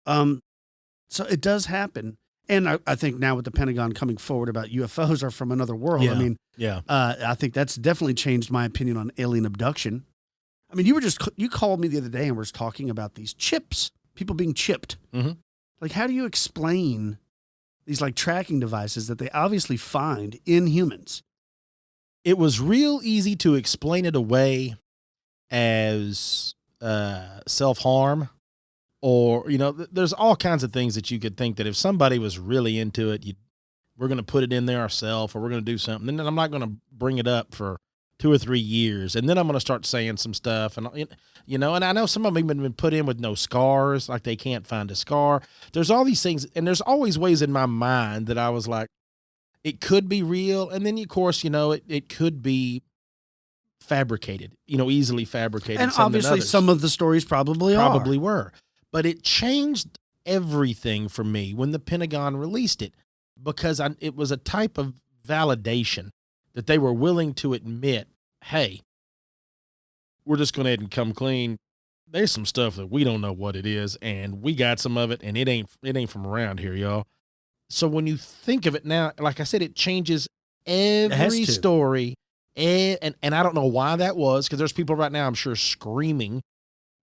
So it does happen. And I think now with the Pentagon coming forward about UFOs are from another world.
Yeah.
I think that's definitely changed my opinion on alien abduction. I mean, you called me the other day and was talking about these chips, people being chipped.
Mm-hmm.
Like, how do you explain these like tracking devices that they obviously find in humans?
It was real easy to explain it away as self-harm. Or, there's all kinds of things that you could think that if somebody was really into it, we're going to put it in there ourselves, or we're going to do something. And then I'm not going to bring it up for 2 or 3 years. And then I'm going to start saying some stuff. And, and I know some of them have been put in with no scars, like they can't find a scar. There's all these things. And there's always ways in my mind that I was like, it could be real. And then, of course, it could be fabricated, easily fabricated.
And obviously some of the stories probably
were. But it changed everything for me when the Pentagon released it, because it was a type of validation that they were willing to admit, hey, we're just going to head and come clean. There's some stuff that we don't know what it is, and we got some of it, and it ain't from around here, y'all. So when you think of it now, like I said, it changes every story. And I don't know why that was, because there's people right now, I'm sure, screaming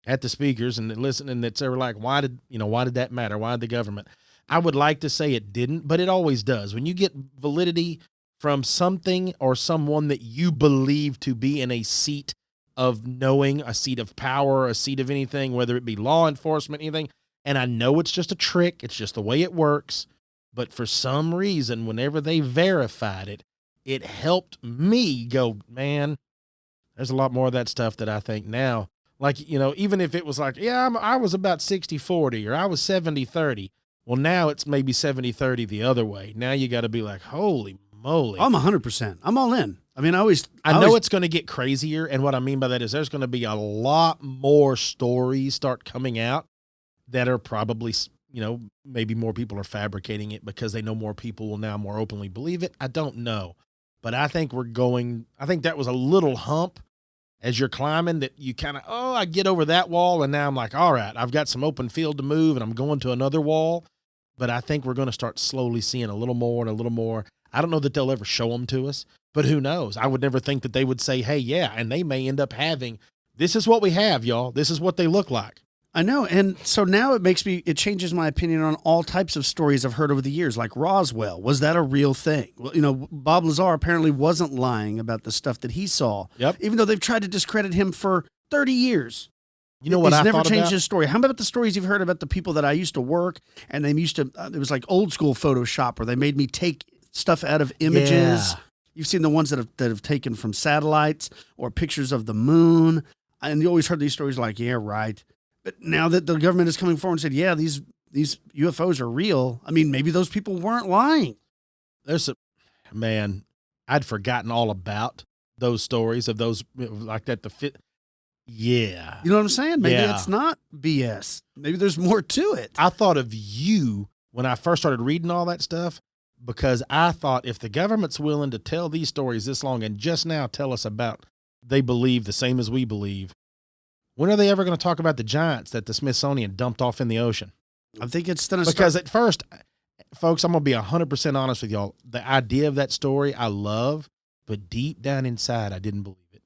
at the speakers and listening that they were like, why did that matter? Why did the government? I would like to say it didn't, but it always does. When you get validity from something or someone that you believe to be in a seat of knowing, a seat of power, a seat of anything, whether it be law enforcement, anything. And I know it's just a trick. It's just the way it works. But for some reason, whenever they verified it, it helped me go, man, there's a lot more of that stuff that I think now. Like, even if it was like, yeah, I was about 60-40 or I was 70-30. Well, now it's maybe 70-30 the other way. Now you got to be like, holy moly.
I'm 100%. I'm all in. I mean, I
know it's going to get crazier. And what I mean by that is there's going to be a lot more stories start coming out that are probably, maybe more people are fabricating it because they know more people will now more openly believe it. I don't know. But I think that was a little hump as you're climbing that you kind of, I get over that wall. And now I'm like, all right, I've got some open field to move and I'm going to another wall. But I think we're going to start slowly seeing a little more and a little more. I don't know that they'll ever show them to us, but who knows? I would never think that they would say, hey, yeah. And they may end up having, this is what we have, y'all. This is what they look like.
I know. And so now it changes my opinion on all types of stories I've heard over the years, like Roswell. Was that a real thing? Well, Bob Lazar apparently wasn't lying about the stuff that he saw.
Yep.
Even though they've tried to discredit him for 30 years.
You know what
He's
I
never
thought
changed
about?
his story. How about the stories you've heard about the people that I used to work and they used to, it was like old school Photoshop where they made me take stuff out of images.
Yeah.
You've seen the ones that have taken from satellites or pictures of the moon. And you always heard these stories like, yeah, right. But now that the government is coming forward and said, yeah, these UFOs are real. I mean, maybe those people weren't lying.
I'd forgotten all about those stories of those like that. Yeah.
You know what I'm saying? Maybe
Yeah.
it's not BS. Maybe there's more to it.
I thought of you when I first started reading all that stuff, because I thought if the government's willing to tell these stories this long and just now tell us about they believe the same as we believe, when are they ever going to talk about the giants that the Smithsonian dumped off in the ocean?
I think it's going to
Because at first, folks, I'm going to be 100% honest with y'all. The idea of that story I love, but deep down inside, I didn't believe it.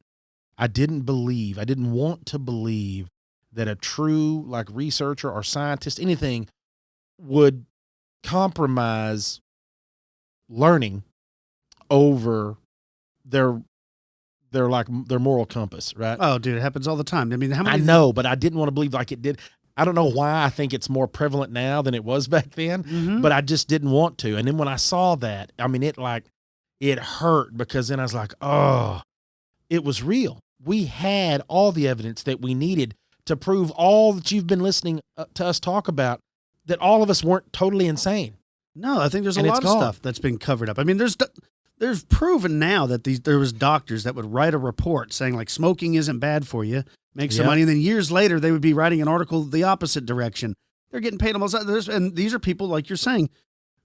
I didn't want to believe that a true like researcher or scientist, anything, would compromise learning over their moral compass, right?
Oh, dude, it happens all the time. I mean, how many?
I know, but I didn't want to believe like it did. I don't know why I think it's more prevalent now than it was back then, but I just didn't want to. And then when I saw that, I mean, it hurt, because then I was like, oh, it was real. We had all the evidence that we needed to prove all that you've been listening to us talk about, that all of us weren't totally insane.
No, I think there's a
And
lot
it's
of
gone.
stuff that's been covered up. I mean, there's proven now that there was doctors that would write a report saying like smoking isn't bad for you, make some
Yep.
money, and then years later they would be writing an article the opposite direction. They're getting paid almost. And these are people, like you're saying,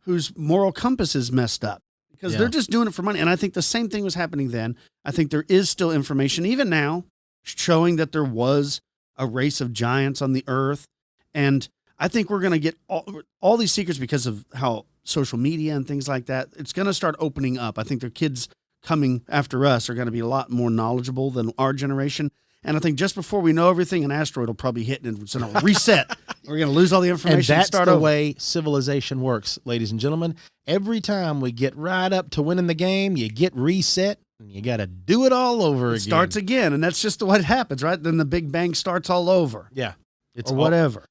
whose moral compass is messed up because
Yeah.
they're just doing it for money. And I think the same thing was happening then. I think there is still information, even now, showing that there was a race of giants on the earth. And I think we're going to get all these secrets because of how social media and things like that. It's going to start opening up. I think their kids coming after us are going to be a lot more knowledgeable than our generation. And I think just before we know everything, an asteroid will probably hit and it's going to reset. We're going to lose all the information.
And that's
start
the
over.
way civilization works, ladies and gentlemen. Every time we get right up to winning the game, you get reset and you got to do it all over
It
again.
starts again. And that's just what happens, right? Then the Big Bang starts all over.
Yeah. It's
Or whatever.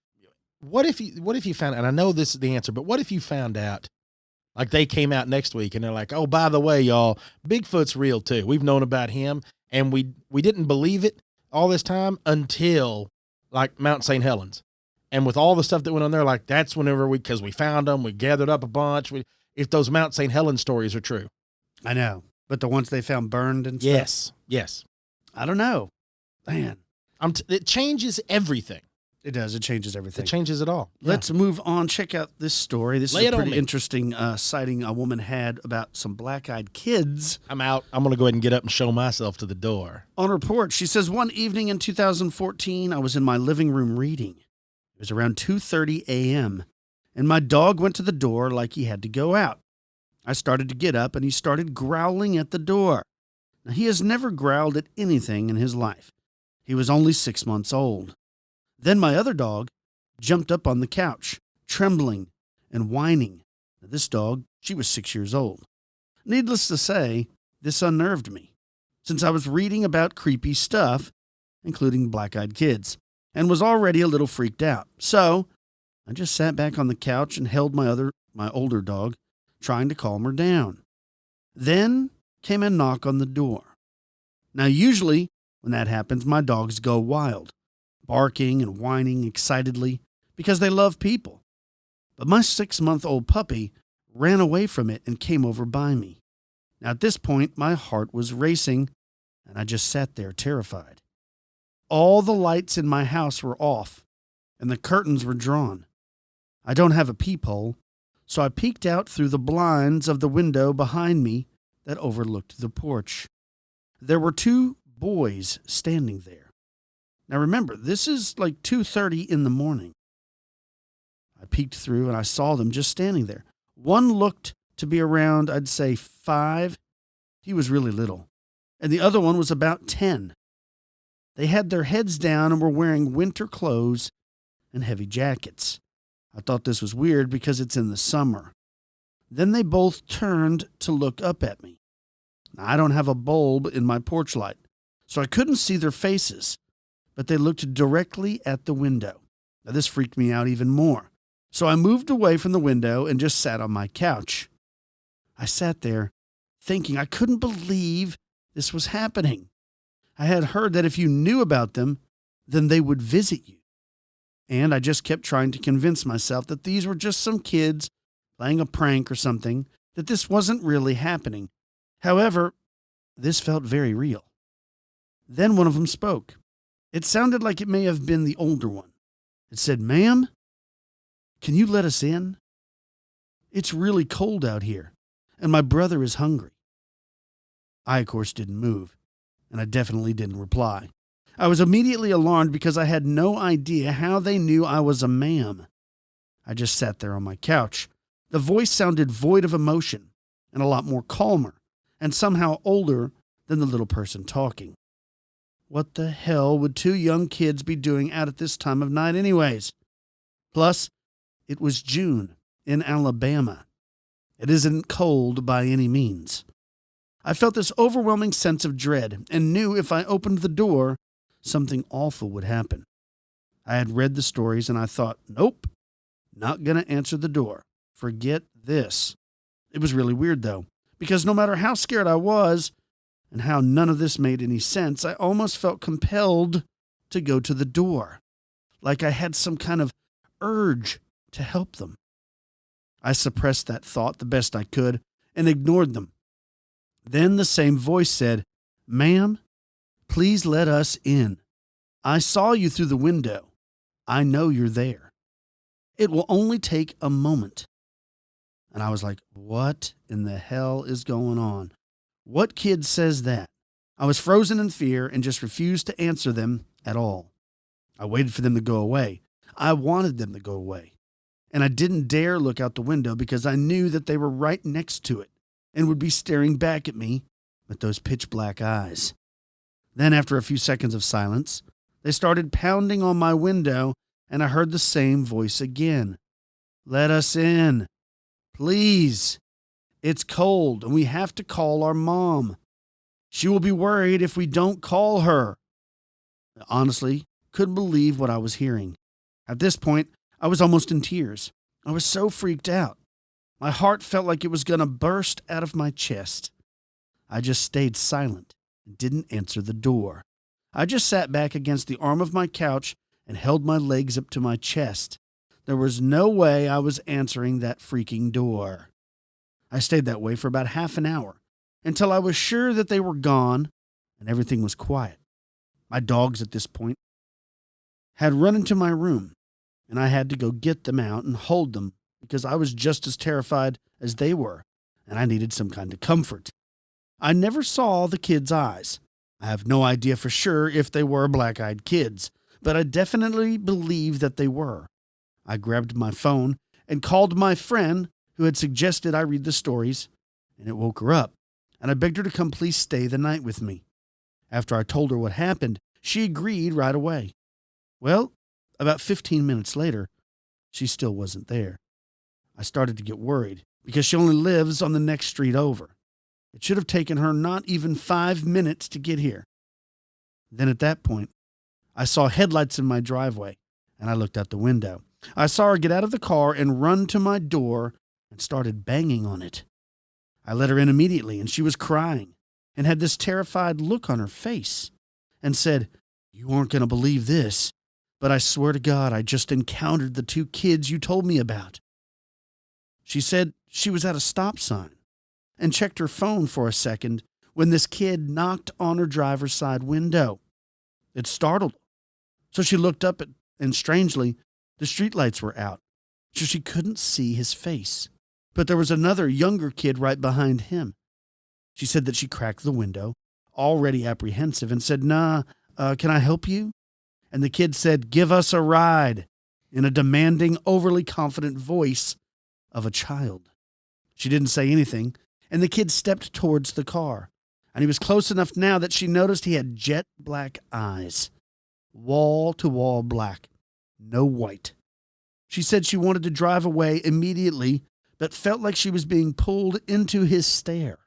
What if you found, and I know this is the answer, but what if you found out, like they came out next week and they're like, oh, by the way, y'all, Bigfoot's real too. We've known about him and we didn't believe it all this time until like Mount St. Helens. And with all the stuff that went on there, like that's whenever because we found them, we gathered up a bunch. If those Mount St. Helens stories are true.
I know. But the ones they found burned and stuff.
Yes.
I don't know. Man.
It changes everything.
It does. It changes everything.
It changes it all.
Let's move on. Check out this story. This
Lay
is
it
a
on
pretty
me.
interesting sighting a woman had about some black-eyed kids
I'm out. I'm going to go ahead and get up and show myself to the door.
on her porch. She says, one evening in 2014, I was in my living room reading. It was around 2:30 a.m., and my dog went to the door like he had to go out. I started to get up, and he started growling at the door. Now, he has never growled at anything in his life. He was only 6 months old. Then my other dog jumped up on the couch, trembling and whining. Now, this dog, she was 6 years old. Needless to say, this unnerved me, since I was reading about creepy stuff, including black-eyed kids, and was already a little freaked out. So I just sat back on the couch and held my older dog, trying to calm her down. Then came a knock on the door. Now, usually when that happens, my dogs go wild, barking and whining excitedly because they love people. But my 6-month-old puppy ran away from it and came over by me. Now, at this point, my heart was racing, and I just sat there terrified. All the lights in my house were off, and the curtains were drawn. I don't have a peephole, so I peeked out through the blinds of the window behind me that overlooked the porch. There were two boys standing there. Now remember, this is like 2:30 in the morning. I peeked through and I saw them just standing there. One looked to be around, I'd say 5. He was really little. And the other one was about 10. They had their heads down and were wearing winter clothes and heavy jackets. I thought this was weird because it's in the summer. Then they both turned to look up at me. Now, I don't have a bulb in my porch light, so I couldn't see their faces, but they looked directly at the window. Now, this freaked me out even more. So I moved away from the window and just sat on my couch. I sat there thinking I couldn't believe this was happening. I had heard that if you knew about them, then they would visit you. And I just kept trying to convince myself that these were just some kids playing a prank or something, that this wasn't really happening. However, this felt very real. Then one of them spoke. It sounded like it may have been the older one. It said, "Ma'am, can you let us in? It's really cold out here, and my brother is hungry." I, of course, didn't move, and I definitely didn't reply. I was immediately alarmed because I had no idea how they knew I was a ma'am. I just sat there on my couch. The voice sounded void of emotion and a lot more calmer and somehow older than the little person talking. What the hell would two young kids be doing out at this time of night anyways? Plus, it was June in Alabama. It isn't cold by any means. I felt this overwhelming sense of dread and knew if I opened the door, something awful would happen. I had read the stories and I thought, nope, not going to answer the door. Forget this. It was really weird though, because no matter how scared I was and how none of this made any sense, I almost felt compelled to go to the door, like I had some kind of urge to help them. I suppressed that thought the best I could and ignored them. Then the same voice said, "Ma'am, please let us in. I saw you through the window. I know you're there. It will only take a moment." And I was like, what in the hell is going on? What kid says that? I was frozen in fear and just refused to answer them at all. I waited for them to go away. I wanted them to go away. And I didn't dare look out the window because I knew that they were right next to it and would be staring back at me with those pitch black eyes. Then after a few seconds of silence, they started pounding on my window and I heard the same voice again. "Let us in. Please. It's cold and we have to call our mom. She will be worried if we don't call her." I honestly couldn't believe what I was hearing. At this point, I was almost in tears. I was so freaked out. My heart felt like it was going to burst out of my chest. I just stayed silent and didn't answer the door. I just sat back against the arm of my couch and held my legs up to my chest. There was no way I was answering that freaking door. I stayed that way for about half an hour until I was sure that they were gone and everything was quiet. My dogs at this point had run into my room and I had to go get them out and hold them because I was just as terrified as they were and I needed some kind of comfort. I never saw the kids' eyes. I have no idea for sure if they were black-eyed kids, but I definitely believe that they were. I grabbed my phone and called my friend who had suggested I read the stories, and it woke her up, and I begged her to come please stay the night with me. After I told her what happened, she agreed right away. Well, about 15 minutes later, she still wasn't there. I started to get worried because she only lives on the next street over. It should have taken her not even 5 minutes to get here. Then at that point, I saw headlights in my driveway, and I looked out the window. I saw her get out of the car and run to my door and started banging on it. I let her in immediately, and she was crying and had this terrified look on her face and said, "You aren't going to believe this, but I swear to God, I just encountered the two kids you told me about." She said she was at a stop sign and checked her phone for a second when this kid knocked on her driver's side window. It startled her. So she looked up and strangely, the streetlights were out, so she couldn't see his face. But there was another younger kid right behind him. She said that she cracked the window, already apprehensive, and said, "Nah, can I help you?" And the kid said, "Give us a ride," in a demanding, overly confident voice of a child. She didn't say anything, and the kid stepped towards the car. And he was close enough now that she noticed he had jet black eyes. Wall-to-wall black. No white. She said she wanted to drive away immediately, but felt like she was being pulled into his stare,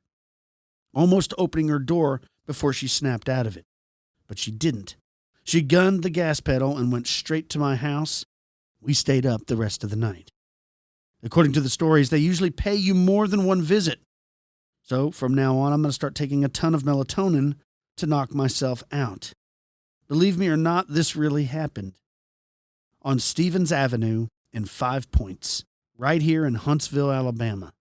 almost opening her door before she snapped out of it. But she didn't. She gunned the gas pedal and went straight to my house. We stayed up the rest of the night. According to the stories, they usually pay you more than one visit. So from now on, I'm going to start taking a ton of melatonin to knock myself out. Believe me or not, this really happened. On Stevens Avenue in 5 Points, right here in Huntsville, Alabama.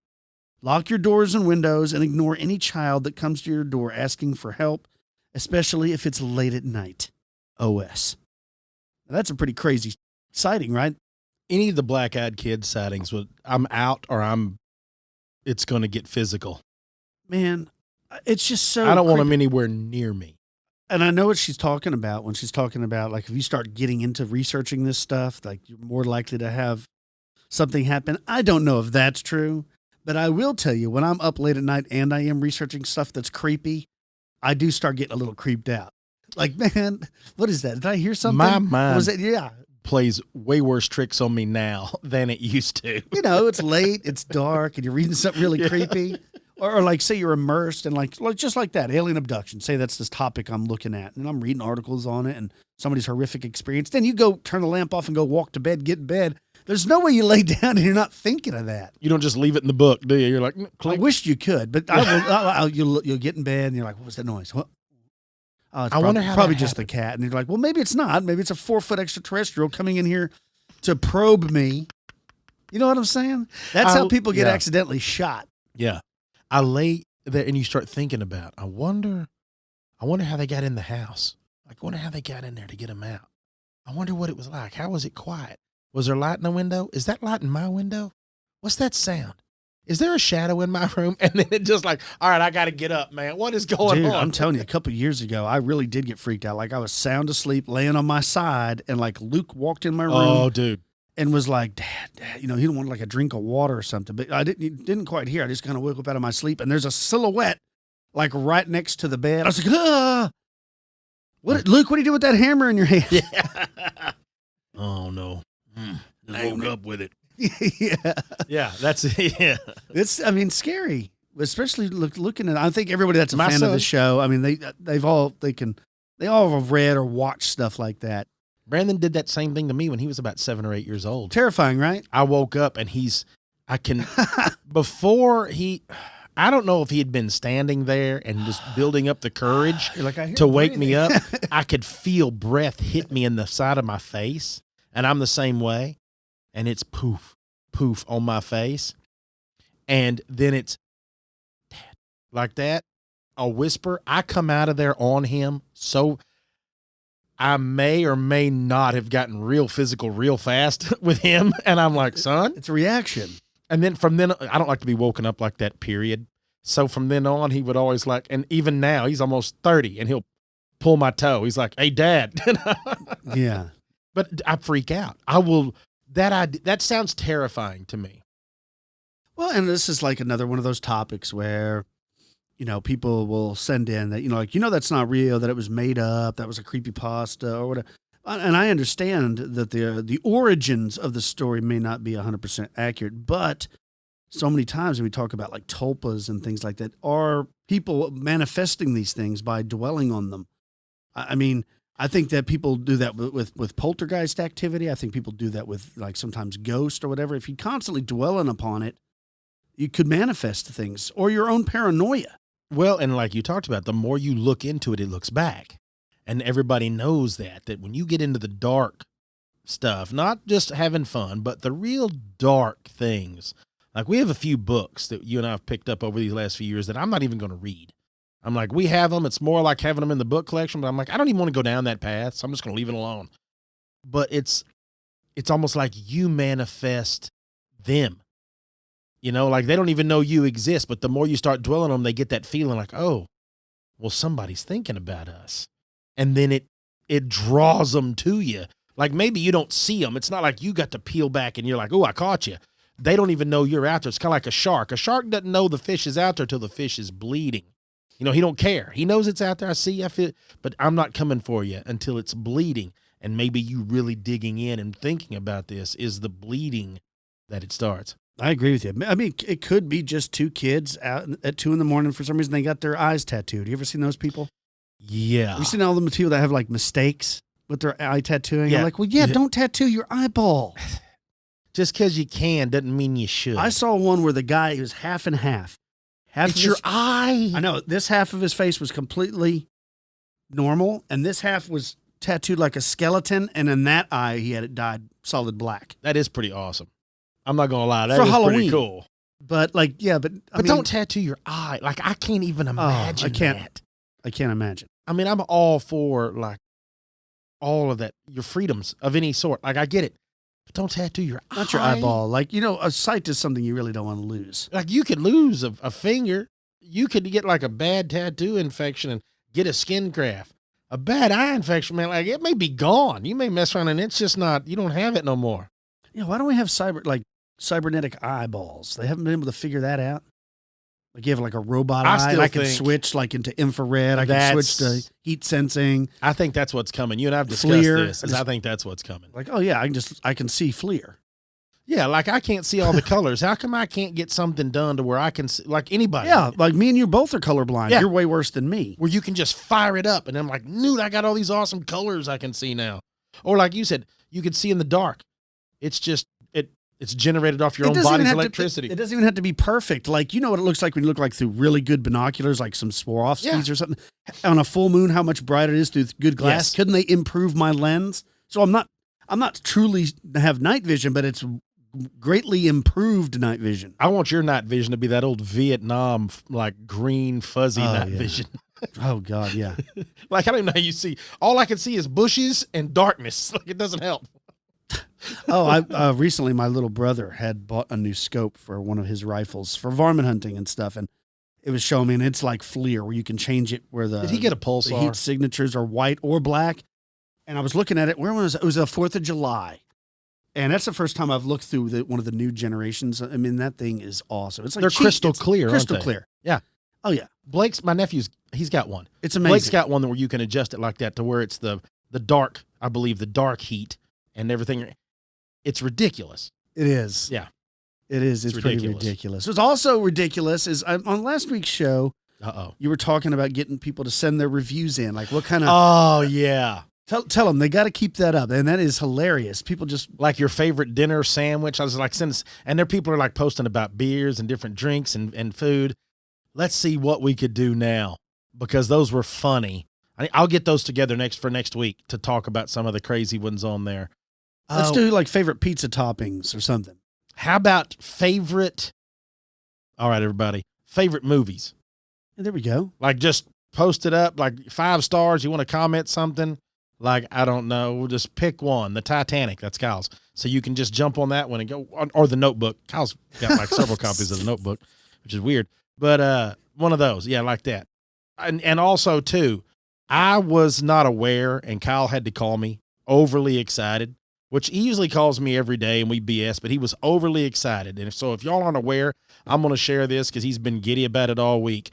Lock your doors and windows and ignore any child that comes to your door asking for help, especially if it's late at night. OS. Now, that's a pretty crazy sighting, right?
Any of the black-eyed kid sightings, I'm out or it's going to get physical.
Man, it's just so
I don't want
creepy.
them anywhere near me.
And I know what she's talking about when she's talking about, like, if you start getting into researching this stuff, like, you're more likely to have something happen. I don't know if that's true, but I will tell you, when I'm up late at night and I am researching stuff that's creepy, I do start getting a little creeped out. Like, man, what is that? Did I hear something?
My mind
was it? Yeah.
Plays way worse tricks on me now than it used to.
You know, it's late, it's dark, and you're reading something really creepy. Or like, say you're immersed in like just like that, alien abduction. Say that's this topic I'm looking at, and I'm reading articles on it and somebody's horrific experience. Then you go turn the lamp off and go walk to bed, get in bed. There's no way you lay down and you're not thinking of that.
You don't just leave it in the book, do you? You're like,
I
click.
wish you could, but you'll get in bed and you're like, what was that noise? What? Oh, it's
wonder how
probably
that
just the cat. And you're like, well, maybe it's not. Maybe it's a 4-foot extraterrestrial coming in here to probe me. You know what I'm saying? That's how people get accidentally shot.
Yeah. I lay there and you start thinking about, I wonder how they got in the house. I wonder how they got in there to get them out. I wonder what it was like. How was it quiet? Was there light in the window? Is that light in my window? What's that sound? Is there a shadow in my room? And then it just like, all right, I got to get up, man. What is going on?
I'm telling you, a couple of years ago, I really did get freaked out. Like, I was sound asleep, laying on my side, and like Luke walked in my room.
Oh, dude.
And was like, Dad, he didn't want like a drink of water or something. But I didn't quite hear. I just kind of woke up out of my sleep, and there's a silhouette like right next to the bed. I was like, ah! Luke, what are you doing with that hammer in your hand?
Yeah. Oh, no. I woke up with it.
Yeah.
Yeah, that's it. Yeah.
It's, scary. Especially looking at, I think everybody that's a
My
fan
son.
of the show, they all have read or watched stuff like that.
Brandon did that same thing to me when he was about 7 or 8 years old.
Terrifying, right?
I woke up and I don't know if he had been standing there and just building up the courage to wake me up. I could feel breath hit me in the side of my face, and I'm the same way. And it's poof, poof on my face. And then it's Dad, like that, a whisper. I come out of there on him. So I may or may not have gotten real physical real fast with him. And I'm like, son.
It's a reaction.
And then from then, I don't like to be woken up like that, period. So from then on, he would always and even now, he's almost 30, and he'll pull my toe. He's like, hey, Dad.
Yeah.
But I freak out. That sounds terrifying to me.
Well, and this is like another one of those topics where, people will send in that, that's not real, that it was made up, that was a creepypasta or whatever. And I understand that the origins of the story may not be 100% accurate, but so many times when we talk about like tulpas and things like that, are people manifesting these things by dwelling on them. I think that people do that with poltergeist activity. I think people do that with like sometimes ghosts or whatever. If you constantly dwelling upon it, you could manifest things or your own paranoia.
Well, and like you talked about, the more you look into it, it looks back. And everybody knows that when you get into the dark stuff, not just having fun, but the real dark things. Like we have a few books that you and I have picked up over these last few years that I'm not even going to read. I'm like, we have them. It's more like having them in the book collection, but I'm like, I don't even want to go down that path. So I'm just going to leave it alone. But it's almost like you manifest them. You know, like they don't even know you exist, but the more you start dwelling on them, they get that feeling like, oh, well, somebody's thinking about us. And then it draws them to you. Like maybe you don't see them. It's not like you got to peel back and you're like, oh, I caught you. They don't even know you're out there. It's kind of like a shark. A shark doesn't know the fish is out there till the fish is bleeding. You know, he don't care. He knows it's out there. I see, I feel, but I'm not coming for you until it's bleeding. And maybe you really digging in and thinking about this is the bleeding that it starts.
I agree with you. I mean, it could be just two kids out at 2 a.m. for some reason they got their eyes tattooed. You ever seen those people?
Yeah.
Have you seen all the people that have like mistakes with their eye tattooing?
Yeah.
I'm like, well, yeah, don't tattoo your eyeball.
Just because you can doesn't mean you should.
I saw one where the guy was half and half.
It's your eye.
I know. This half of his face was completely normal, and this half was tattooed like a skeleton, and in that eye, he had it dyed solid black.
That is pretty awesome. I'm not going to lie. That
For
is
Halloween.
pretty cool.
But like, yeah, but I mean,
don't tattoo your eye. Like, I can't even imagine that.
I can't imagine.
I mean, I'm all for, like, all of that, your freedoms of any sort. Like, I get it. But don't tattoo your eye.
Not your eyeball. Like, you know, a sight is something you really don't want to lose.
Like, you could lose a finger. You could get, like, a bad tattoo infection and get a skin graft. A bad eye infection, man, like, it may be gone. You may mess around and it's just not, you don't have it no more.
Yeah, why don't we have cybernetic eyeballs? They haven't been able to figure that out. Like you have like a robot eye, and I can switch like into infrared. I can switch to heat sensing.
I think that's what's coming. You and I have discussed this. I think that's what's coming.
Like, oh yeah, I can see FLIR.
Yeah, like I can't see all the colors. How come I can't get something done to where I can see, like anybody?
Yeah, like me and you both are colorblind.
Yeah.
You're way worse than me.
Where you can just fire it up and I'm like, dude, I got all these awesome colors I can see now. Or like you said, you can see in the dark. It's just, it's generated off your own body's electricity.
It doesn't even have to be perfect. Like, you know what it looks like when you look like through really good binoculars, like some Swarovskis or something. On a full moon, how much brighter it is through good glass. Yes. Couldn't they improve my lens? So I'm not truly have night vision, but it's greatly improved night vision.
I want your night vision to be that old Vietnam, like green, fuzzy night vision.
Oh, God, yeah.
Like, I don't even know how you see. All I can see is bushes and darkness. Like, it doesn't help.
I recently my little brother had bought a new scope for one of his rifles for varmint hunting and stuff, and it was showing me, and it's like FLIR where you can change it where
did he get a pulsar?
The heat signatures are white or black. And I was looking at it. Where was it? It was the 4th of July, and that's the first time I've looked through one of the new generations. I mean, that thing is awesome. It's like
they're crystal clear,
crystal clear. Yeah. Oh yeah.
My nephew's he's got one.
It's amazing.
Blake's got one where you can adjust it like that to where it's the dark, I believe, the dark heat and everything. It's ridiculous.
It is.
Yeah.
It is. It's pretty ridiculous. What's also ridiculous is on last week's show, you were talking about getting people to send their reviews in. Like what kind of...
Oh, yeah.
Tell them they got to keep that up. And that is hilarious. People just...
Like your favorite dinner sandwich. I was like, and there people are like posting about beers and different drinks and food. Let's see what we could do now because those were funny. I'll get those together next week to talk about some of the crazy ones on there.
Let's do like favorite pizza toppings or something.
How about favorite? All right, everybody. Favorite movies.
Yeah, there we go.
Like just post it up, like 5 stars. You want to comment something? Like, I don't know. We'll just pick one. The Titanic. That's Kyle's. So you can just jump on that one and go, or the Notebook. Kyle's got like several copies of the Notebook, which is weird. But one of those. Yeah, like that. And also, too, I was not aware, and Kyle had to call me, overly excited. Which he usually calls me every day and we BS, but he was overly excited. And so if y'all aren't aware, I'm going to share this because he's been giddy about it all week.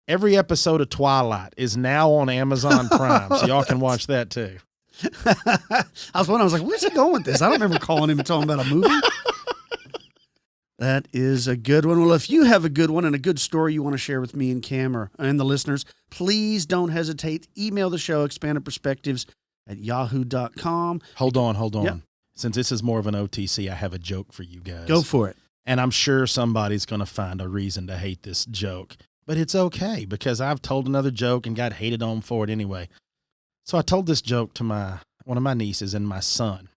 Every episode of Twilight is now on Amazon Prime, so y'all can watch that too.
I was like, where's he going with this? I don't remember calling him and talking about a movie. That is a good one. Well, if you have a good one and a good story you want to share with me and Cam and the listeners, please don't hesitate. Email the show, expandedperspectives@yahoo.com.
Hold on. Yep. Since this is more of an OTC, I have a joke for you guys.
Go for it.
And I'm sure somebody's going to find a reason to hate this joke. But it's okay because I've told another joke and got hated on for it anyway. So I told this joke to one of my nieces and my son.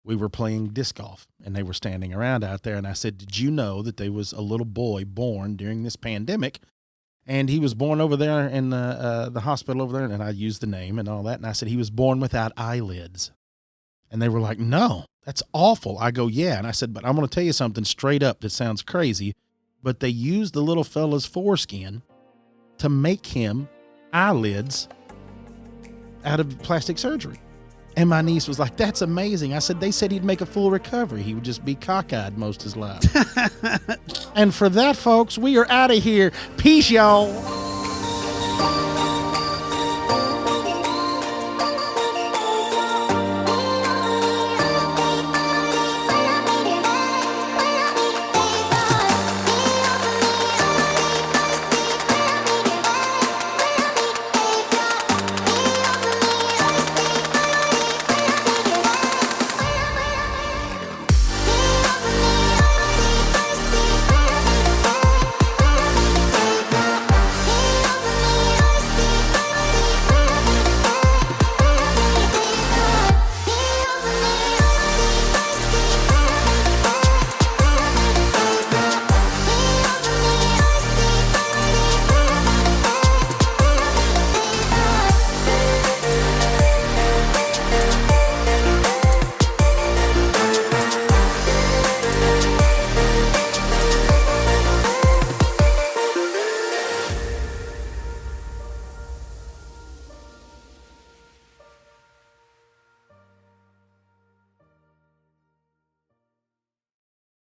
We were playing disc golf and they were standing around out there. And I said, did you know that there was a little boy born during this pandemic? And he was born over there in the hospital over there. And I used the name and all that. And I said, he was born without eyelids. And they were like, no, that's awful. I go, yeah. And I said, but I'm going to tell you something straight up that sounds crazy. But they used the little fella's foreskin to make him eyelids out of plastic surgery. And my niece was like, that's amazing. I said, they said he'd make a full recovery. He would just be cockeyed most of his life. And for that, folks, we are out of here. Peace, y'all.